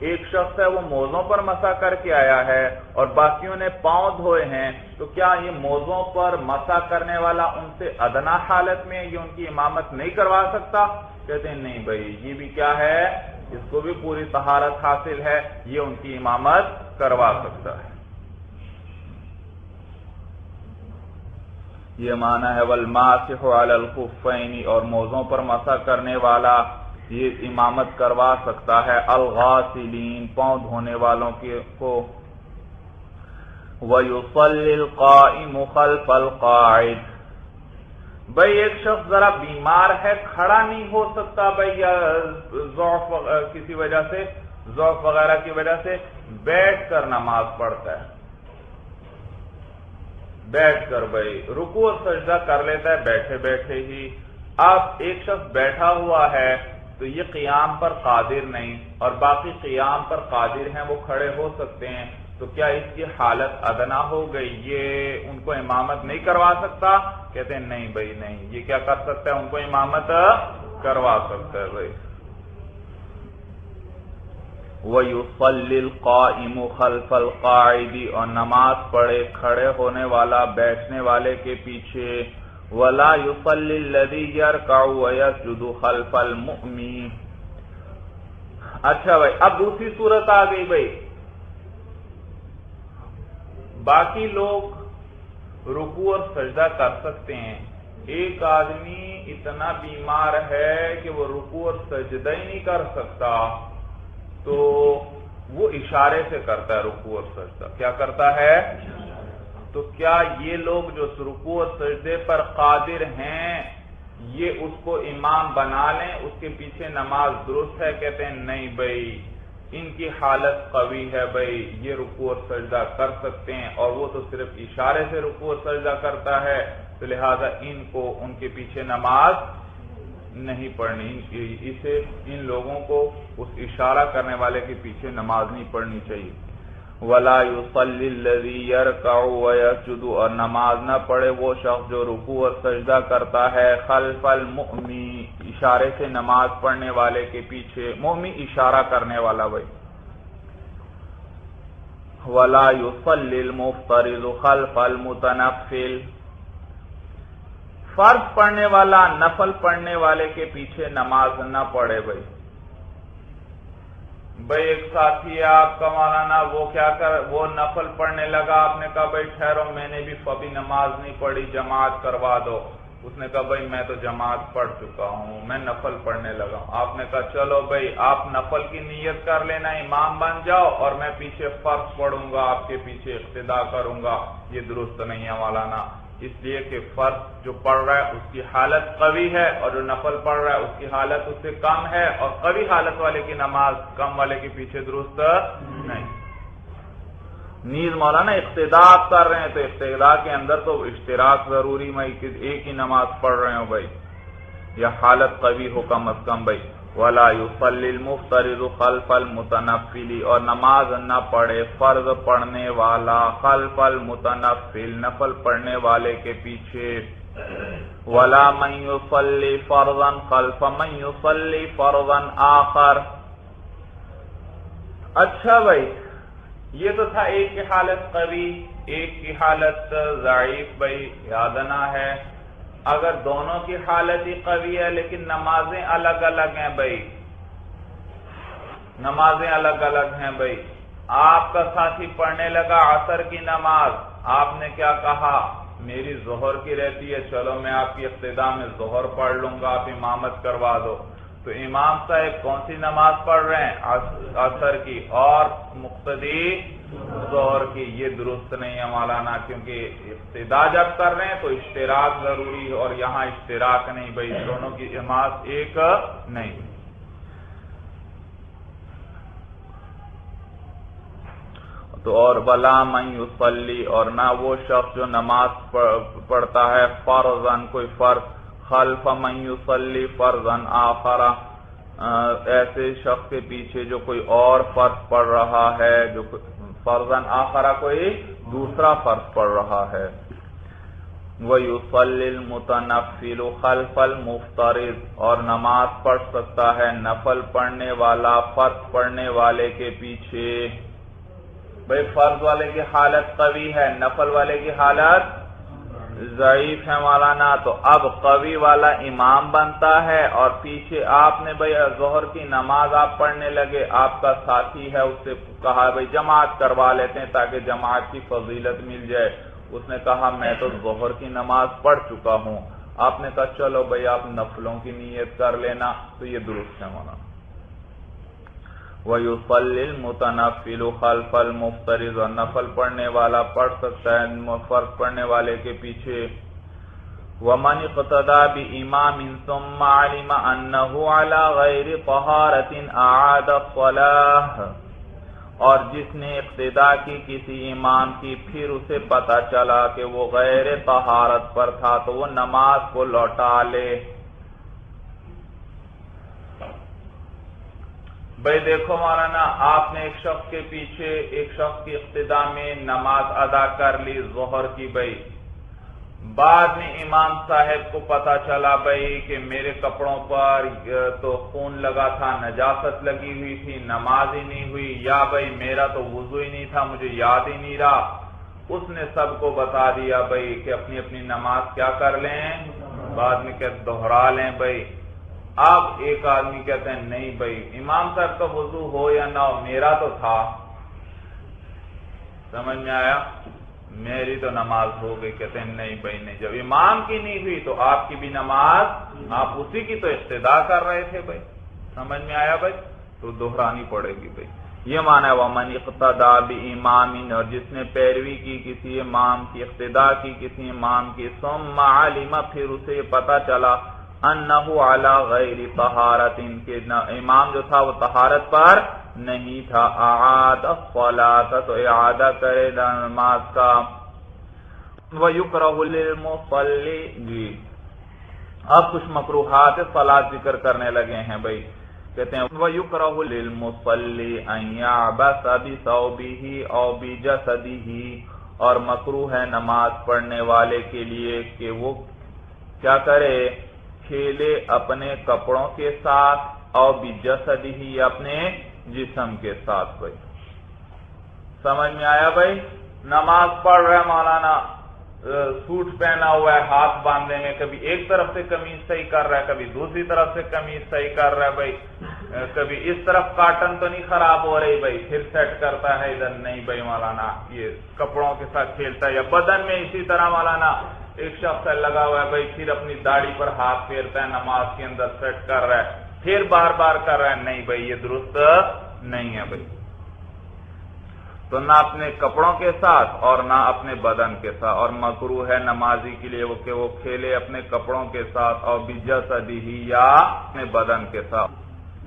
ایک شخص ہے وہ موزوں پر مسح کر کے آیا ہے اور باقیوں نے پاؤں دھوئے ہیں، تو کیا یہ موزوں پر مسح کرنے والا ان سے ادنا حالت میں یہ ان کی امامت نہیں کروا سکتا؟ کہتے ہیں نہیں بھائی، یہ بھی کیا ہے؟ اس کو بھی پوری طہارت حاصل ہے، یہ ان کی امامت کروا سکتا ہے۔ یہ معنی ہے والماسح علی الخفین، اور موزوں پر مسح کرنے والا یہ امامت کروا سکتا ہے الغاسلین، پاؤں دھونے والوں کو۔ وَيُصَلِّ الْقَائِمُ خَلْفَ الْقَاعِدِ، بھئی ایک شخص ذرا بیمار ہے، کھڑا نہیں ہو سکتا بھئی، یا ضعف کسی وجہ سے، ضعف وغیرہ کی وجہ سے بیٹھ کر نماز پڑھتا ہے، بیٹھ کر بھئی رکوع اور سجدہ کر لیتا ہے بیٹھے بیٹھے ہی۔ اب ایک شخص بیٹھا ہوا ہے تو یہ قیام پر قادر نہیں، اور باقی قیام پر قادر ہیں، وہ کھڑے ہو سکتے ہیں، تو کیا اس کی حالت ادنا ہو گئی، یہ ان کو امامت نہیں کروا سکتا؟ کہتے ہیں نہیں بھائی نہیں، یہ کیا کر سکتا ہے؟ ان کو امامت کروا سکتا ہے بھائی۔ وَيُصَلِّ الْقَائِمُ خَلْفَ الْقَاعِدِ، اور نماز پڑھے کھڑے ہونے والا بیٹھنے والے کے پیچھے۔ وَلَا يُصَلِّ الَّذِي يَرْكَعُ وَيَسْجُدُ خَلْفَ الْمُؤْمِنِ۔ اچھا بھائی، اب دوسری صورت آ گئی بھائی، باقی لوگ رکوع اور سجدہ کر سکتے ہیں، ایک آدمی اتنا بیمار ہے کہ وہ رکوع اور سجدہ ہی نہیں کر سکتا، تو وہ اشارے سے کرتا ہے رکوع اور سجدہ، کیا کرتا ہے؟ تو کیا یہ لوگ جو رکوع اور سجدے پر قادر ہیں یہ اس کو امام بنا لیں، اس کے پیچھے نماز درست ہے؟ کہتے ہیں نہیں بھائی، ان کی حالت قوی ہے بھائی، یہ رکوع اور سجدہ کر سکتے ہیں، اور وہ تو صرف اشارے سے رکوع اور سجدہ کرتا ہے، تو لہذا ان کو ان کے پیچھے نماز نہیں پڑھنی، اسے ان لوگوں کو اس اشارہ کرنے والے کے پیچھے نماز نہیں پڑھنی چاہیے۔ وَلَا يُصَلِّ الَّذِي يَرْكَعُ وَيَسْجُدُ، اور نماز نہ پڑھے وہ شخص جو رکوع اور سجدہ کرتا ہے، خلف المؤمن، اشارے سے نماز پڑھنے والے کے پیچھے، مؤمن اشارہ کرنے والا بھائی۔ وَلَا يُصَلِّ الْمُفْتَرِضُ خَلْفَ الْمُتَنَفِّلِ، فرض پڑھنے والا نفل پڑھنے والے کے پیچھے نماز نہ پڑھے بھائی۔ بھائی ایک ساتھی ہے آپ کا مولانا، وہ نفل پڑھنے لگا، آپ نے کہا بھائی ٹھہرو میں نے بھی ابھی نماز نہیں پڑھی، جماعت کروا دو۔ اس نے کہا بھائی میں تو جماعت پڑھ چکا ہوں، میں نفل پڑھنے لگا ہوں۔ آپ نے کہا چلو بھائی آپ نفل کی نیت کر لینا، امام بن جاؤ، اور میں پیچھے فرض پڑھوں گا، آپ کے پیچھے اقتداء کروں گا۔ یہ درست نہیں ہے مولانا، اس لیے کہ فرض جو پڑھ رہا ہے اس کی حالت قوی ہے، اور جو نفل پڑھ رہا ہے اس کی حالت اس سے کم ہے، اور قوی حالت والے کی نماز کم والے کے پیچھے درست نہیں۔ نیز مولانا اقتداء آپ کر رہے ہیں تو اقتداء کے اندر تو اشتراک ضروری میں ایک ہی نماز پڑھ رہے ہوں بھائی، یا حالت قوی ہو کم از کم بھائی۔ وَلَا يُصَلِّ الْمُفْتَرِضُ خَلْفَ الْمُتَنَفِّلِ، اور نماز نہ پڑھے فرض پڑھنے والا خلف المتنفل، نفل پڑھنے والے کے پیچھے۔ وَلَا مَن يُصَلِّ فَرْضًا خَلْفَ مَن يُصَلِّ فَرْضًا آخر۔ اچھا بھائی، یہ تو تھا ایک کی حالت قوی، ایک کی حالت ضعیف بھائی، یادنا ہے۔ اگر دونوں کی حالت ہی قوی ہے لیکن نمازیں الگ الگ ہیں بھائی، نمازیں الگ الگ ہیں بھائی، آپ کا ساتھی پڑھنے لگا عصر کی نماز، آپ نے کیا کہا میری ظہر کی رہتی ہے، چلو میں آپ کی اقتداء میں ظہر پڑھ لوں گا، آپ امامت کروا دو۔ تو امام صاحب کون سی نماز پڑھ رہے ہیں؟ عصر کی، اور مقتدی ظہر کی۔ یہ درست نہیں ہے مولانا، کیونکہ اقتداء جب کر رہے ہیں تو اشتراک ضروری ہے، اور یہاں اشتراک نہیں بھائی، دونوں کی نماز ایک نہیں۔ تو اور وَلَا مَن يُصَلِّ، اور نہ وہ شخص جو نماز پڑھتا ہے فرضاً کوئی فرض، خلف من يصلي فرضا آخر، ایسے شخص کے پیچھے جو کوئی اور فرض پڑھ رہا ہے، جو فرضا آخر کوئی دوسرا فرض پڑھ رہا ہے۔ وَيُصَلِّ الْمُتَنَفِّلُ خَلْفَ الْمُفْتَرِضِ، اور نماز پڑھ سکتا ہے نفل پڑھنے والا فرض پڑھنے والے کے پیچھے۔ بھئی فرض والے کی حالت قوی ہے، نفل والے کی حالت ضعیف ہے مولانا، تو اب قوی والا امام بنتا ہے، اور پیچھے آپ نے بھئی ظہر کی نماز آپ پڑھنے لگے، آپ کا ساتھی ہے، اس سے کہا بھئی جماعت کروا لیتے ہیں تاکہ جماعت کی فضیلت مل جائے۔ اس نے کہا میں تو ظہر کی نماز پڑھ چکا ہوں۔ آپ نے کہا چلو بھئی آپ نفلوں کی نیت کر لینا، تو یہ درست ہے مولانا۔ وَيُصَلِّ الْمُتَنَفِّلُ خَلْفَ الْمُفْتَرِضِ، اور نفل پڑھنے والا پڑھ سکتا ہے فرض پڑھنے والے کے پیچھے۔ وَمَنِ اقْتَدَى بِإِمَامٍ ثُمَّ عَلِمَ أَنَّهُ عَلَى غَيْرِ طَهَارَةٍ أَعَادَ الصَّلَاةَ، اور جس نے اقتداء کی کسی امام کی، پھر اسے پتا چلا کہ وہ غیر طہارت پر تھا، تو وہ نماز کو لوٹا لے۔ بھئی دیکھو مولانا، آپ نے ایک شخص کے پیچھے، ایک شخص کی اقتداء میں نماز ادا کر لی ظہر کی بھئی، بعد میں امام صاحب کو پتا چلا بھئی کہ میرے کپڑوں پر تو خون لگا تھا، نجاست لگی ہوئی تھی، نماز ہی نہیں ہوئی، یا بھئی میرا تو وضو ہی نہیں تھا، مجھے یاد ہی نہیں رہا۔ اس نے سب کو بتا دیا بھئی کہ اپنی اپنی نماز کیا کر لیں، بعد میں کہ دہرا لیں بھئی۔ اب ایک آدمی کہتے ہیں نہیں بھئی امام صاحب کا وضو ہو یا نہ ہو، میرا تو تھا، سمجھ میں آیا، میری تو نماز ہو گئی۔ کہتے ہیں نہیں بھئی نہیں، جب امام کی نہیں ہوئی تو آپ کی بھی نماز، آپ اسی کی تو اقتداء کر رہے تھے بھئی، سمجھ میں آیا بھئی، تو دہرانی پڑے گی بھئی۔ یہ معنی ہے وَمَنِ اقْتَدَى بِإِمَامٍ، اور جس نے پیروی کی کسی امام کی، اقتداء کی کسی امام کی، ثُمَّ عَلِمَ، پھر اسے یہ پتا چلا انہو علی غیر طہارت، کہ امام جو تھا وہ طہارت پر نہیں تھا، اعاد الصلاۃ، تو اعادہ کرے نماز کا۔ وَيُكْرَهُ لِلْمُصَلِّ، جی اب کچھ مکروہات صلاۃ ذکر کرنے لگے ہیں بھائی، کہتے ہیں وَيُكْرَهُ لِلْمُصَلِّ أَن يَعْبَثَ بِثَوْبِهِ أَوْ بِجَسَدِهِ، اور مکروہ ہے نماز پڑھنے والے کے لیے کہ وہ کیا کرے، کھیلے اپنے کپڑوں کے ساتھ، او بجسدہ، اپنے جسم کے ساتھ۔ بھائی سمجھ میں آیا بھائی؟ نماز پڑھ رہا ہے مولانا، سوٹ پہنا ہوا ہے، ہاتھ باندھے میں کبھی ایک طرف سے قمیض صحیح کر رہا ہے، کبھی دوسری طرف سے قمیض صحیح کر رہا ہے بھائی، کبھی اس طرف کاٹن تو نہیں خراب ہو رہی بھائی، پھر سیٹ کرتا ہے ادھر، نہیں بھائی مولانا یہ کپڑوں کے ساتھ کھیلتا ہے۔ یا بدن میں اسی طرح مولانا ایک شخص لگا ہوا ہے بھائی، پھر اپنی داڑھی پر ہاتھ پھیرتا ہے، نماز کے اندر سیٹ کر رہا ہے، پھر بار بار کر رہا ہے، نہیں بھائی یہ درست نہیں ہے بھائی۔ تو نہ اپنے کپڑوں کے ساتھ اور نہ اپنے بدن کے ساتھ، اور مکروہ ہے نمازی کے لیے کہ وہ کھیلے اپنے کپڑوں کے ساتھ اور بجسدہ، یا اپنے بدن کے ساتھ۔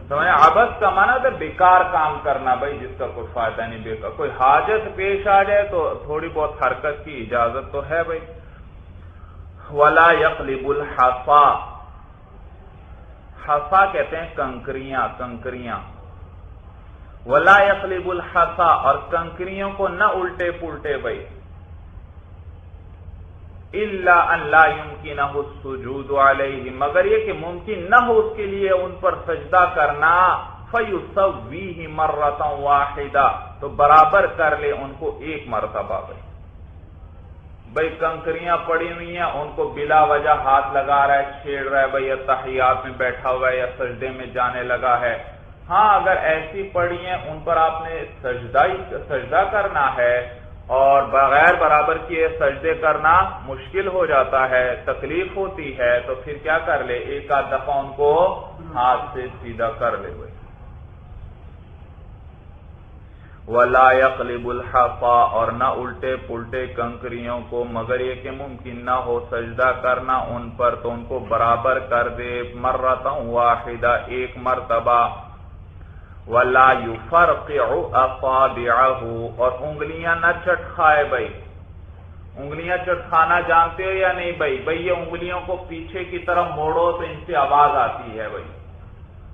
سمجھے؟ عبث کا معنی ہے بیکار کام کرنا بھائی، جس کا کوئی فائدہ نہیں، بیکار کوئی حاجت پیش آ جائے تو تھوڑی بہت حرکت کی اجازت تو ہے بھائی۔ وَلَا يَقْلِبُ الْحَصَى، حصا کہتے ہیں کنکریاں۔ وَلَا يَقْلِبُ الْحَصَى، اور کنکریوں کو نہ الٹے پلٹے بھائی، إِلَّا أَن لَا يُمْكِنَهُ السُّجُودُ عَلَيْهِ، مگر یہ کہ ممکن نہ ہو اس کے لیے ان پر سجدہ کرنا، فَيُسَوِّيهِ مَرَّةً وَاحِدَةً، تو برابر کر لے ان کو ایک مرتبہ بھائی کنکریاں پڑی ہوئی ہیں، ان کو بلا وجہ ہاتھ لگا رہا ہے، چھیڑ رہا ہے بھائی، یا تحیات میں بیٹھا ہوا ہے یا سجدے میں جانے لگا ہے، ہاں اگر ایسی پڑی ہیں ان پر آپ نے سجدہ کرنا ہے، اور بغیر برابر کیے سجدے کرنا مشکل ہو جاتا ہے، تکلیف ہوتی ہے، تو پھر کیا کر لے، ایک آدھ دفعہ ان کو ہاتھ سے سیدھا کر لے بھائی۔ وَلَا يَقْلِبُ الْحَصَى، اور نہ الٹے پلٹے کنکریوں کو، مگر یہ کہ ممکن نہ ہو سجدہ کرنا ان پر، تو ان کو برابر کر دے، مَرَّةً وَاحِدَةً، ایک مرتبہ۔ وَلَا يُفَرْقِعُ أَصَابِعَهُ، اور انگلیاں نہ چٹکھائے بھائی، انگلیاں چٹکھانا جانتے ہو یا نہیں بھائی؟ بھائی یہ انگلیوں کو پیچھے کی طرف موڑو تو ان سے آواز آتی ہے بھائی،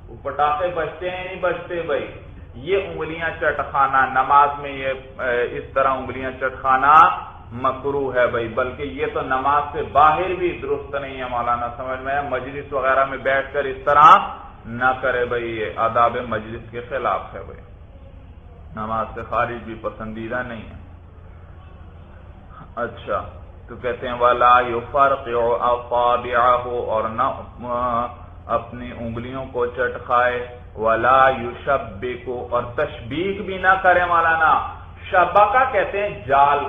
وہ پٹاخے بجتے ہیں نہیں بجتے بھائی، یہ انگلیاں چٹکھانا نماز میں، یہ اس طرح انگلیاں چٹکھانا مکروہ ہے بھائی، بلکہ یہ تو نماز سے باہر بھی درست نہیں ہے مولانا، سمجھ میں؟ مجلس وغیرہ میں بیٹھ کر اس طرح نہ کرے بھائی، یہ آداب مجلس کے خلاف ہے بھائی، نماز سے خارج بھی پسندیدہ نہیں ہے۔ اچھا تو کہتے ہیں وَلَا يُفَرْقِعُ أَصَابِعَهُ، اور نہ اپنی انگلیوں کو چٹکھائے، وَلَا يُشَبِّكُ، اور تشبیک بھی نہ کرے مولانا۔ شبکہ کہتے ہیں جال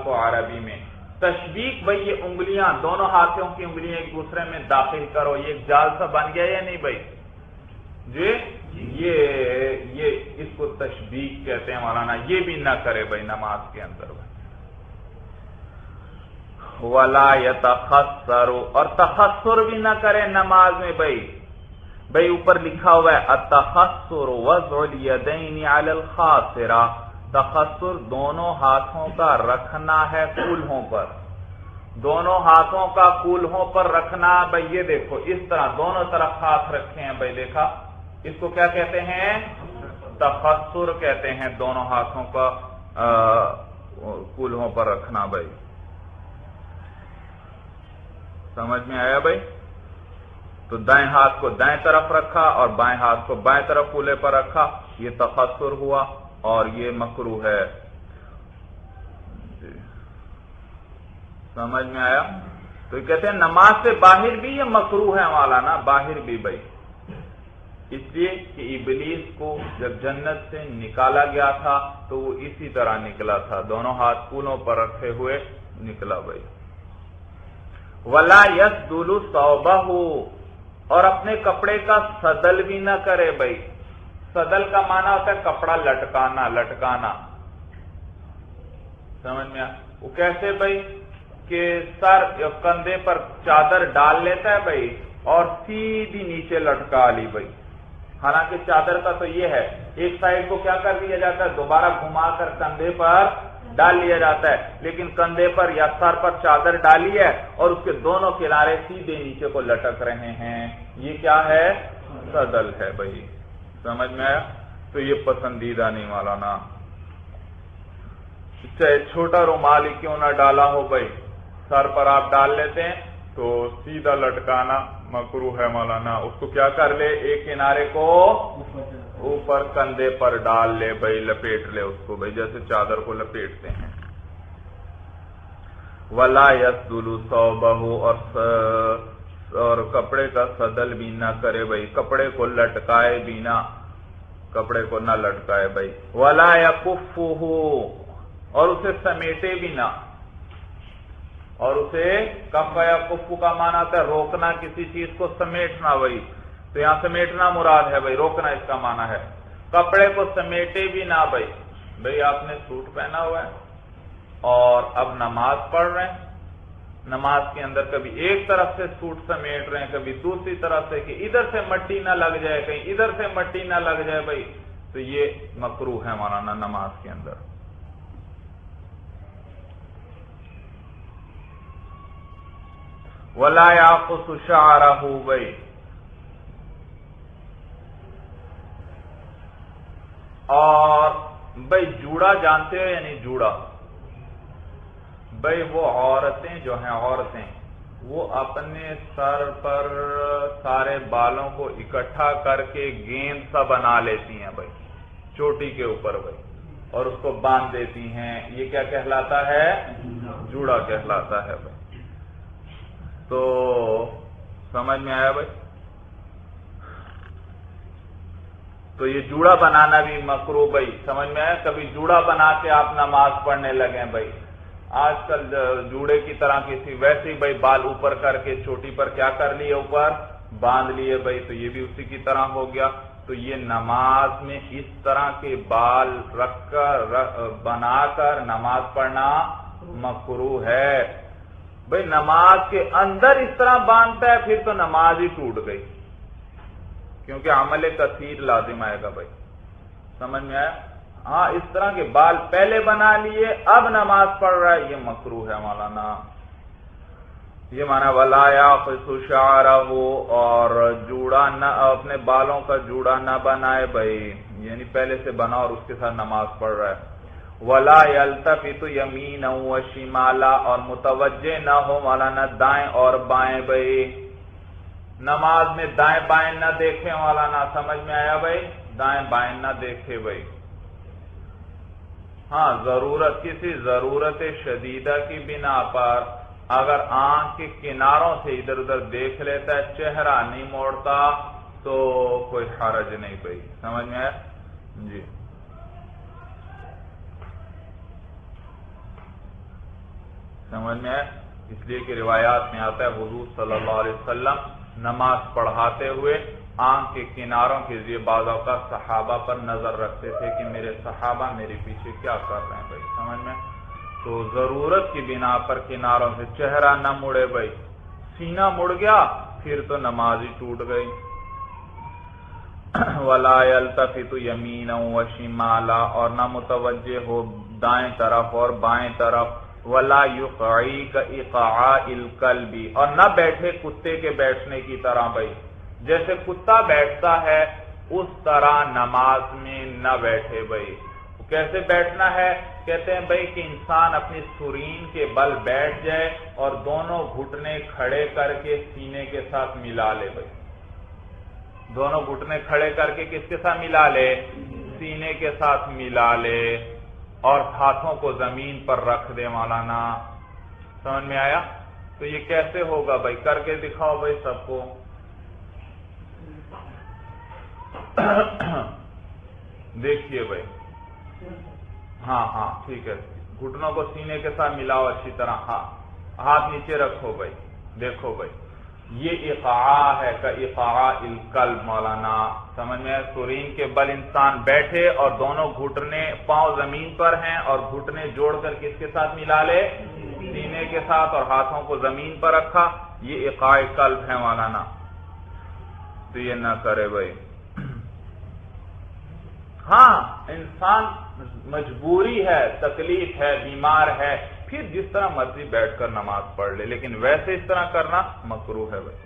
کو عربی میں، تشبیک بھائی یہ انگلیاں، دونوں ہاتھوں کی انگلیاں ایک دوسرے میں داخل کرو، یہ ایک جال سا بن گیا یا نہیں بھائی جی؟ یہ اس کو تشبیک کہتے ہیں مولانا، یہ بھی نہ کرے بھائی نماز کے اندر بھائی۔ وَلَا يَتَخَسَّرُ، اور تخسر بھی نہ کرے نماز میں بھائی اوپر لکھا ہوا ہے التخسر وضع الیدین علی الخاصرہ، تخسر دونوں ہاتھوں کا رکھنا ہے کولہوں پر، دونوں ہاتھوں کا کولہوں پر رکھنا بھائی، یہ دیکھو اس طرح دونوں طرف ہاتھ رکھے ہیں بھائی، دیکھا اس کو کیا کہتے ہیں؟ تخسر کہتے ہیں، دونوں ہاتھوں کا کولہوں پر رکھنا بھائی، سمجھ میں آیا بھائی؟ تو دائیں ہاتھ کو دائیں طرف رکھا اور بائیں ہاتھ کو بائیں طرف کولے پر رکھا، یہ تخسر ہوا اور یہ مکروہ ہے جی، سمجھ میں آیا؟ تو یہ کہتے ہیں نماز سے باہر بھی یہ مکروہ ہے مولانا، باہر بھی بھائی، اس لیے کہ ابلیس کو جب جنت سے نکالا گیا تھا تو وہ اسی طرح نکلا تھا، دونوں ہاتھ کولوں پر رکھے ہوئے نکلا بھائی۔ وَلَا يَسْدُلُ ثَوْبَهُ، اور اپنے کپڑے کا سدل بھی نہ کرے بھائی، سدل کا معنی ہوتا ہے کپڑا لٹکانا، سمجھ میں وہ کیسے بھائی کہ سر کندھے پر چادر ڈال لیتا ہے بھائی، اور سیدھی نیچے لٹکا لی بھائی. حالانکہ چادر کا تو یہ ہے ایک سائڈ کو کیا کر دیا جاتا ہے, دوبارہ گھما کر کندھے پر ڈال لیا جاتا ہے, لیکن کندھے پر یا سر پر چادر ڈالی ہے اور اس کے دونوں کنارے سیدھے نیچے کو لٹک رہے ہیں. یہ کیا ہے؟ سدل ہے بھائی. سمجھ میں آیا؟ تو یہ پسندیدہ نہیں مولانا. چاہے چھوٹا رومال ہی کیوں نہ ڈالا ہو بھائی, سر پر آپ ڈال لیتے ہیں تو سیدھا لٹکانا مکروہ ہے مولانا. اس کو کیا کر لے, ایک کنارے کو اوپر کندھے پر ڈال لے بھائی, لپیٹ لے اس کو بھائی, جیسے چادر کو لپیٹتے ہیں. وَلَا يَسْدُلُ ثَوْبَهُ, اور کپڑے کا سدل بھی نہ کرے بھائی, کپڑے کو لٹکائے بھی نہ, کپڑے کو نہ لٹکائے بھائی. وَلَا يَكُفُّهُ, اور اسے سمیٹے بھی نہ, اور اسے کف یا کفو کا معنی آتا ہے روکنا, کسی چیز کو سمیٹنا بھائی, تو یہاں سمیٹنا مراد ہے بھائی, روکنا اس کا معنی ہے. کپڑے کو سمیٹے بھی نہ بھائی. بھائی آپ نے سوٹ پہنا ہوا ہے اور اب نماز پڑھ رہے ہیں, نماز کے اندر کبھی ایک طرف سے سوٹ سمیٹ رہے ہیں, کبھی دوسری طرف سے, کہ ادھر سے مٹی نہ لگ جائے, کہیں ادھر سے مٹی نہ لگ جائے بھائی, تو یہ مکروہ ہے مولانا نماز کے اندر. وَلَا يَعْقُصُ شَعْرَهُ بھائی, اور بھائی جوڑا جانتے ہو یعنی جوڑا, بھائی وہ عورتیں جو ہیں, عورتیں وہ اپنے سر پر سارے بالوں کو اکٹھا کر کے گیند سا بنا لیتی ہیں بھائی, چوٹی کے اوپر بھائی, اور اس کو باندھ دیتی ہیں. یہ کیا کہلاتا ہے؟ جوڑا کہلاتا ہے بھائی. تو سمجھ میں آیا بھائی؟ تو یہ جوڑا بنانا بھی مکروہ بھائی, سمجھ میں آیا؟ کبھی جوڑا بنا کے آپ نماز پڑھنے لگے بھائی, آج کل جوڑے کی طرح کسی ویسے بھائی بال اوپر کر کے چوٹی پر کیا کر لیے, اوپر باندھ لیے بھائی, تو یہ بھی اسی کی طرح ہو گیا. تو یہ نماز میں اس طرح کے بال رکھ کر بنا کر نماز پڑھنا مکروہ ہے بھائی. نماز کے اندر اس طرح باندھتا ہے پھر تو نماز ہی ٹوٹ گئی, کیونکہ عمل کثیر لازم آئے گا بھائی. سمجھ میں آیا؟ ہاں اس طرح کے بال پہلے بنا لیے اب نماز پڑھ رہا ہے, یہ مکروہ ہے مولانا. یہ مانا وَلَا يَعْقِصُ شَعْرَهُ, اور جوڑا نہ, اپنے بالوں کا جوڑا نہ بنائے بھائی, یعنی پہلے سے بنا اور اس کے ساتھ نماز پڑھ رہا ہے. وَلَا يَلْتَفِتُ يَمِينًا وَشِمَالًا, اور متوجہ نہ ہو مولانا دائیں اور بائیں بھائی, نماز میں دائیں بائیں نہ دیکھیں مولانا. سمجھ میں آیا بھائی؟ دائیں بائیں نہ دیکھے بھائی. ہاں ضرورت, کسی ضرورت شدیدہ کی بنا پر اگر آنکھ کے کناروں سے ادھر ادھر دیکھ لیتا ہے, چہرہ نہیں موڑتا, تو کوئی حرج نہیں بھائی. سمجھ میں آیا جی؟ سمجھ میں آیا؟ اس لیے کہ روایات میں آتا ہے حضور صلی اللہ علیہ وسلم نماز پڑھاتے ہوئے آنکھ کے کناروں کے ذریعے بعض اوقات صحابہ پر نظر رکھتے تھے کہ میرے صحابہ میرے پیچھے کیا کر رہے ہیں بھائی. سمجھ میں؟ تو ضرورت کی بنا پر کناروں سے چہرہ نہ مڑے بھائی, سینہ مڑ گیا پھر تو نماز ہی ٹوٹ گئی. وَلَا يَلْتَفِتُ يَمِينًا وَشِمَالًا, اور نہ متوجہ ہو دائیں طرف اور بائیں طرف. وَلَا يُقْعِي كَإِقْعَاءِ الْكَلْبِ, اور نہ بیٹھے کتے کے بیٹھنے کی طرح بھائی, جیسے کتا بیٹھتا ہے اس طرح نماز میں نہ بیٹھے بھائی. کیسے بیٹھنا ہے؟ کہتے ہیں بھائی کہ انسان اپنی سرین کے بل بیٹھ جائے اور دونوں گھٹنے کھڑے کر کے سینے کے ساتھ ملا لے بھائی, دونوں گھٹنے کھڑے کر کے کس کے ساتھ ملا لے؟ سینے کے ساتھ ملا لے, اور ہاتھوں کو زمین پر رکھ دے مولانا. سمجھ میں آیا؟ تو یہ کیسے ہوگا بھائی؟ کر کے دکھاؤ بھائی سب کو. دیکھیے بھائی, ہاں ہاں ٹھیک ہے, گھٹنوں کو سینے کے ساتھ ملاؤ اچھی طرح, ہاں ہاتھ نیچے رکھو بھائی. دیکھو بھائی یہ اقعاء ہے کا اقعاء القلب مولانا. سمجھ میں؟ سرین کے بل انسان بیٹھے اور دونوں گھٹنے پاؤں زمین پر ہیں اور گھٹنے جوڑ کر کس کے ساتھ ملا لے؟ سینے کے ساتھ, اور ہاتھوں کو زمین پر رکھا, یہ اقعاء قلب ہے مولانا. تو یہ نہ کرے بھائی. ہاں انسان مجبوری ہے، تکلیف ہے، بیمار ہے، پھر جس طرح مرضی بیٹھ کر نماز پڑھ لے، لیکن ویسے اس طرح کرنا مکروہ ہے بھائی.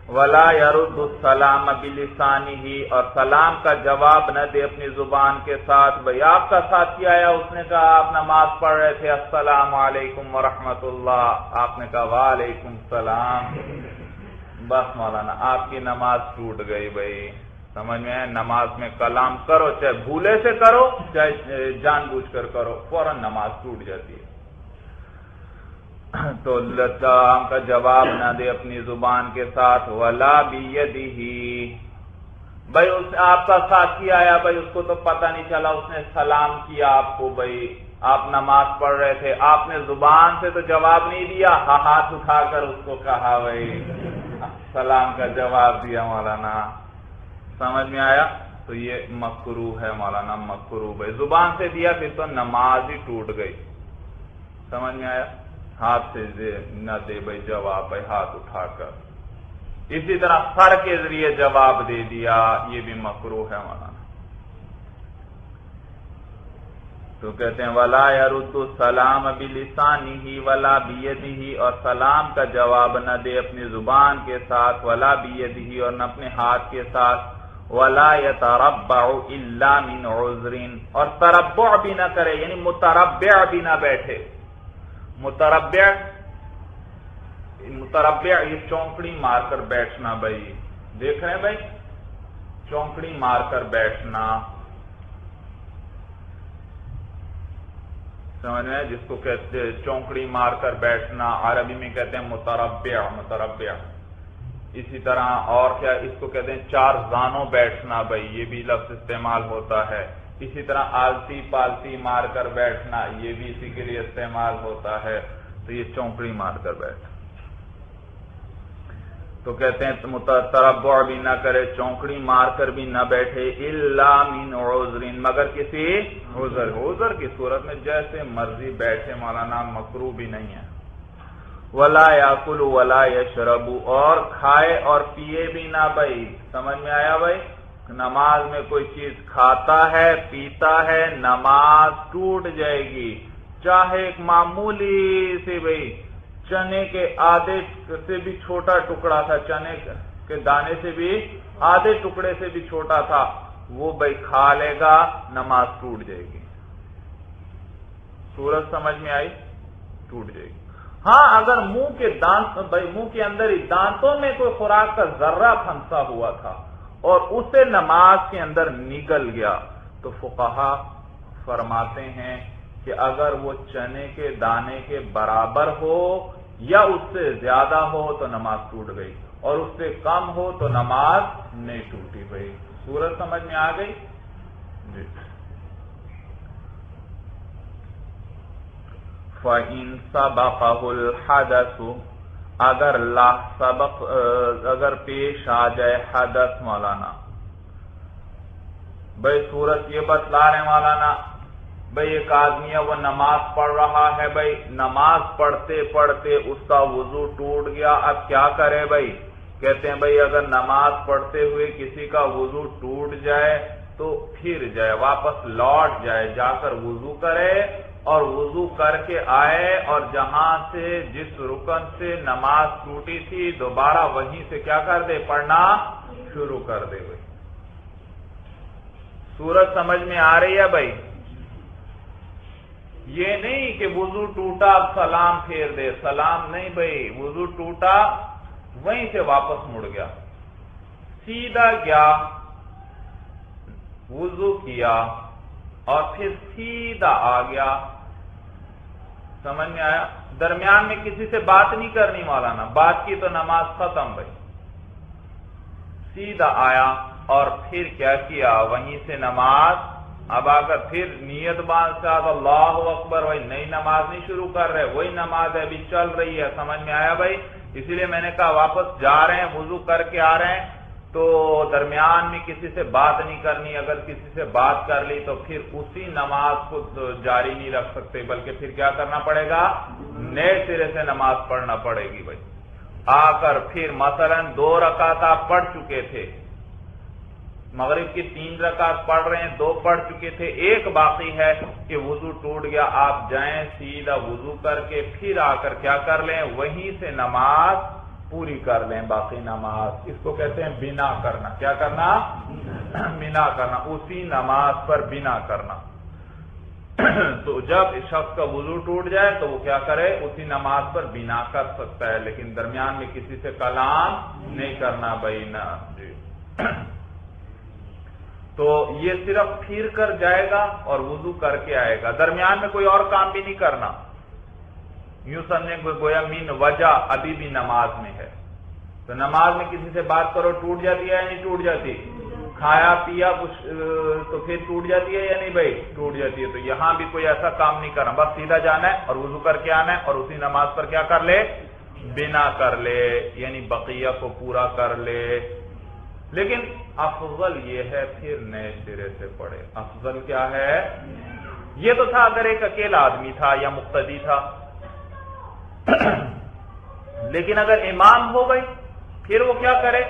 ولا يرد السلام بلسانه، اور سلام کا جواب نہ دے اپنی زبان کے ساتھ. بھائی آپ کا ساتھی آیا، اس نے کہا آپ نماز پڑھ رہے تھے، السلام علیکم ورحمۃ اللہ، آپ نے کہا وعلیکم السلام، بس مولانا آپ کی نماز ٹوٹ گئی بھائی. سمجھ میں ہے؟ نماز میں کلام کرو، چاہے بھولے سے کرو چاہے جان بوجھ کر کرو، فوراً نماز ٹوٹ جاتی ہے. تو سلام کا جواب نہ دے اپنی زبان کے ساتھ. ولا بیدہ، بھائی آپ کا ساتھی آیا، بھائی اس کو تو پتہ نہیں چلا، اس نے سلام کیا آپ کو، بھائی آپ نماز پڑھ رہے تھے، آپ نے زبان سے تو جواب نہیں دیا، ہاتھ اٹھا کر اس کو کہا بھائی سلام کا جواب دیا مولانا. سمجھ میں آیا؟ تو یہ مکروہ ہے مولانا، مکروہ بھائی. زبان سے دیا پھر تو نماز ہی ٹوٹ گئی. سمجھ میں آیا؟ ہاتھ سے نہ دے بھائی جواب، بھائی ہاتھ اٹھا کر. اسی طرح سر کے ذریعے جواب دے دیا، یہ بھی مکروہ ہے مولانا. تو کہتے ہیں ولا يرد السلام بلسانه ولا بيده، اور سلام کا جواب نہ دے اپنی زبان کے ساتھ، ولا بيده، اور نہ اپنے ہاتھ کے ساتھ. ولا يتربع الا من عذر، اور تربع بھی نہ کرے، یعنی متربع بھی نہ بیٹھے. متربع یہ چونکڑی مار کر بیٹھنا بھائی، دیکھ رہے ہیں بھائی، چونکڑی مار کر بیٹھنا، سمجھ میں؟ جس کو کہتے ہیں چونکڑی مار کر بیٹھنا، عربی میں کہتے ہیں متربع. اسی طرح اور کیا اس کو کہتے ہیں چار زانوں بیٹھنا بھائی، یہ بھی لفظ استعمال ہوتا ہے. اسی طرح آلسی پالسی مار کر بیٹھنا، یہ بھی اسی کے لیے استعمال ہوتا ہے. تو یہ چونکڑی مار کر بیٹھنا. تو کہتے ہیں تربع بھی نہ کرے، چونکڑی مار کر بھی نہ بیٹھے، الا من عذر، مگر کسی عذر کی صورت میں جیسے مرضی بیٹھے مولانا، مکروہ بھی نہیں ہے. ولا یاکل ولا یشرب، اور کھائے اور پیے بھی نہ بھائی. سمجھ میں آیا بھائی؟ نماز میں کوئی چیز کھاتا ہے پیتا ہے، نماز ٹوٹ جائے گی. چاہے ایک معمولی سی بھائی چنے کے آدھے سے بھی چھوٹا ٹکڑا تھا، چنے کے دانے سے بھی آدھے ٹکڑے سے بھی چھوٹا تھا، وہ بھائی کھا لے گا، نماز ٹوٹ جائے گی. صورت سمجھ میں آئی؟ ٹوٹ جائے گی. ہاں اگر منہ کے دانت بھائی منہ کے اندر ہی دانتوں میں کوئی خوراک کا ذرہ پھنسا ہوا تھا اور اسے نماز کے اندر نگل گیا، تو فقہا فرماتے ہیں کہ اگر وہ چنے کے دانے کے برابر ہو یا اس سے زیادہ ہو تو نماز ٹوٹ گئی، اور اس سے کم ہو تو نماز نہیں ٹوٹی بھائی. صورت سمجھ میں آ گئی جی. فَإِن سَبَقَهُ الْحَدَثُ، اگر پیش آ جائے حدث مولانا. بھائی صورت یہ بتلا رہے مولانا، بھائی ایک آدمی ہے وہ نماز پڑھ رہا ہے، بھائی نماز پڑھتے پڑھتے اس کا وضو ٹوٹ گیا، اب کیا کرے بھائی؟ کہتے ہیں بھائی اگر نماز پڑھتے ہوئے کسی کا وضو ٹوٹ جائے تو پھر جائے، واپس لوٹ جائے، جا کر وضو کرے اور وضو کر کے آئے، اور جہاں سے جس رکن سے نماز ٹوٹی تھی دوبارہ وہیں سے کیا کر دے؟ پڑھنا شروع کر دے بھائی. صورت سمجھ میں آ رہی ہے بھائی؟ یہ نہیں کہ وضو ٹوٹا اب سلام پھیر دے، سلام نہیں بھائی، وضو ٹوٹا وہیں سے واپس مڑ گیا، سیدھا گیا، وضو کیا اور پھر سیدھا آ گیا. سمجھ میں آیا؟ درمیان میں کسی سے بات نہیں کرنی مولانا، بات کی تو نماز ختم بھائی. سیدھا آیا اور پھر کیا کیا؟ وہیں سے نماز، اب آ کر پھر نیت باندھ سے اللہ اکبر، وہی نئی نماز نہیں شروع کر رہے، وہی نماز ہے ابھی چل رہی ہے. سمجھ میں آیا بھائی؟ اسی لیے میں نے کہا واپس جا رہے ہیں، وضو کر کے آ رہے ہیں تو درمیان میں کسی سے بات نہیں کرنی. اگر کسی سے بات کر لی تو پھر اسی نماز کو جاری نہیں رکھ سکتے، بلکہ پھر کیا کرنا پڑے گا؟ نئے سرے سے نماز پڑھنا پڑے گی بھائی. آ کر پھر مثلا 2 رکعت آپ پڑھ چکے تھے، مغرب کی 3 رکعت پڑھ رہے ہیں، 2 پڑھ چکے تھے، 1 باقی ہے کہ وضو ٹوٹ گیا، آپ جائیں سیدھا وضو کر کے پھر آ کر کیا کر لیں، وہیں سے نماز پوری کر لیں باقی نماز۔ اس کو کہتے ہیں بنا کرنا۔ کیا کرنا؟ بنا کرنا، اسی نماز پر بنا کرنا۔ تو جب اس شخص کا وضو ٹوٹ جائے تو وہ کیا کرے، اسی نماز پر بنا کر سکتا ہے، لیکن درمیان میں کسی سے کلام نہیں کرنا بھائی نا جی۔ تو یہ صرف پھر کر جائے گا اور وضو کر کے آئے گا، درمیان میں کوئی اور کام بھی نہیں کرنا۔ یوں سمجھیں گویا مین وجہ ابھی بھی نماز میں ہے، تو نماز میں کسی سے بات کرو ٹوٹ جاتی ہے یا نہیں ٹوٹ جاتی؟ کھایا پیا کچھ تو پھر ٹوٹ جاتی ہے یا نہیں بھائی؟ ٹوٹ جاتی ہے۔ تو یہاں بھی کوئی ایسا کام نہیں کرنا، بس سیدھا جانا ہے اور وضو کر کے آنا ہے اور اسی نماز پر کیا کر لے، بنا کر لے، یعنی بقیہ کو پورا کر لے۔ لیکن افضل یہ ہے پھر نئے سرے سے پڑھے۔ افضل کیا ہے؟ یہ تو تھا اگر ایک اکیلا آدمی تھا یا مقتدی تھا، لیکن اگر امام ہو گئی پھر وہ کیا کرے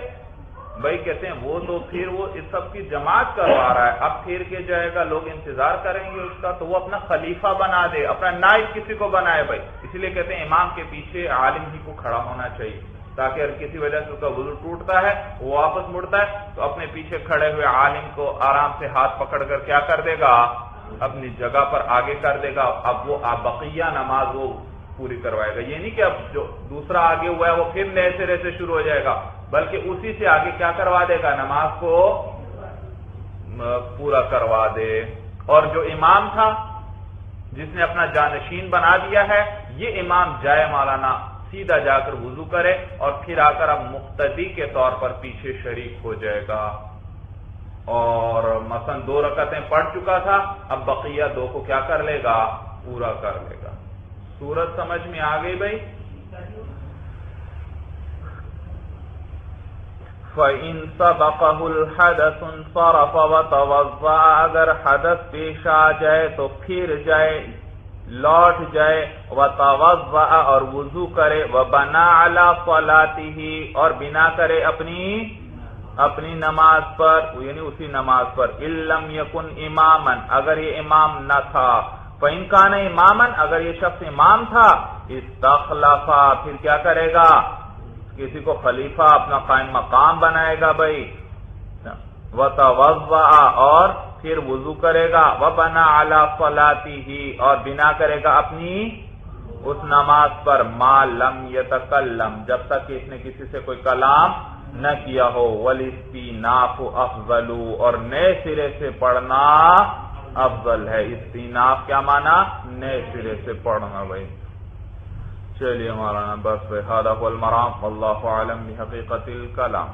بھائی؟ کہتے ہیں وہ تو پھر وہ اس سب کی جماعت کروا رہا ہے، اب پھر کے جائے گا، لوگ انتظار کریں گے اس کا، تو وہ اپنا خلیفہ بنا دے، اپنا نائب کسی کو بنائے بھائی۔ اسی لیے کہتے ہیں امام کے پیچھے عالم ہی کو کھڑا ہونا چاہیے، تاکہ اگر کسی وجہ سے اس کا وضو ٹوٹتا ہے وہ واپس مڑتا ہے تو اپنے پیچھے کھڑے ہوئے عالم کو آرام سے ہاتھ پکڑ کر کیا کر دے گا، اپنی جگہ پر آگے کر دے گا۔ اب وہ بقیہ نماز وہ پوری کروائے گا۔ یہ نہیں کہ اب جو دوسرا آگے ہوا ہے وہ پھر نئے سرے سے شروع ہو جائے گا، بلکہ اسی سے آگے کیا کروا دے گا، نماز کو پورا کروا دے۔ اور جو امام تھا جس نے اپنا جانشین بنا دیا ہے، یہ امام جائے مولانا سیدھا جا کر وضو کرے اور پھر آ کر اب مقتدی کے طور پر پیچھے شریک ہو جائے گا۔ اور مثلا 2 رکعتیں پڑھ چکا تھا، اب بقیہ 2 کو کیا کر لے گا، پورا کر لے گا۔ سورت سمجھ میں آ گئی بھائی؟ فَإِن سَبَقَهُ الْحَدَثُ انصَرَفَ وَتَوَضَّأَ، اگر حدث پیش آ جائے تو پھر جائے، لوٹ جائے، وَتَوَضَّأَ اور وضو کرے، وَبَنَا عَلَى صَلَاتِهِ اور بنا کرے اپنی نماز پر، یعنی اسی نماز پر، إِن لَمْ يَكُنْ إِمَامًا اگر یہ امام نہ تھا، فَإِن كَانَ إِمَامًا اگر یہ شخص امام تھا، استخلف پھر کیا کرے گا، کسی کو خلیفہ اپنا قائم مقام بنائے گا بھائی، وَتَوَضَّأَ اور پھر وضو کرے گا، وَبَنَا عَلَى صَلَاتِهِ اور بنا کرے گا اپنی اس نماز پر، مَا لَمْ يَتَكَلَّمْ جب تک کہ اس نے کسی سے کوئی کلام نہ کیا ہو، وَالِاسْتِئْنَافُ أَفْضَلُ اور نئے سرے سے پڑھنا افضل ہے۔ استئناف کیا معنی؟ نئے سرے سے پڑھنا بھائی۔ چلیے مولانا بس هذا هو المرام والله اعلم بحقیقت الکلام۔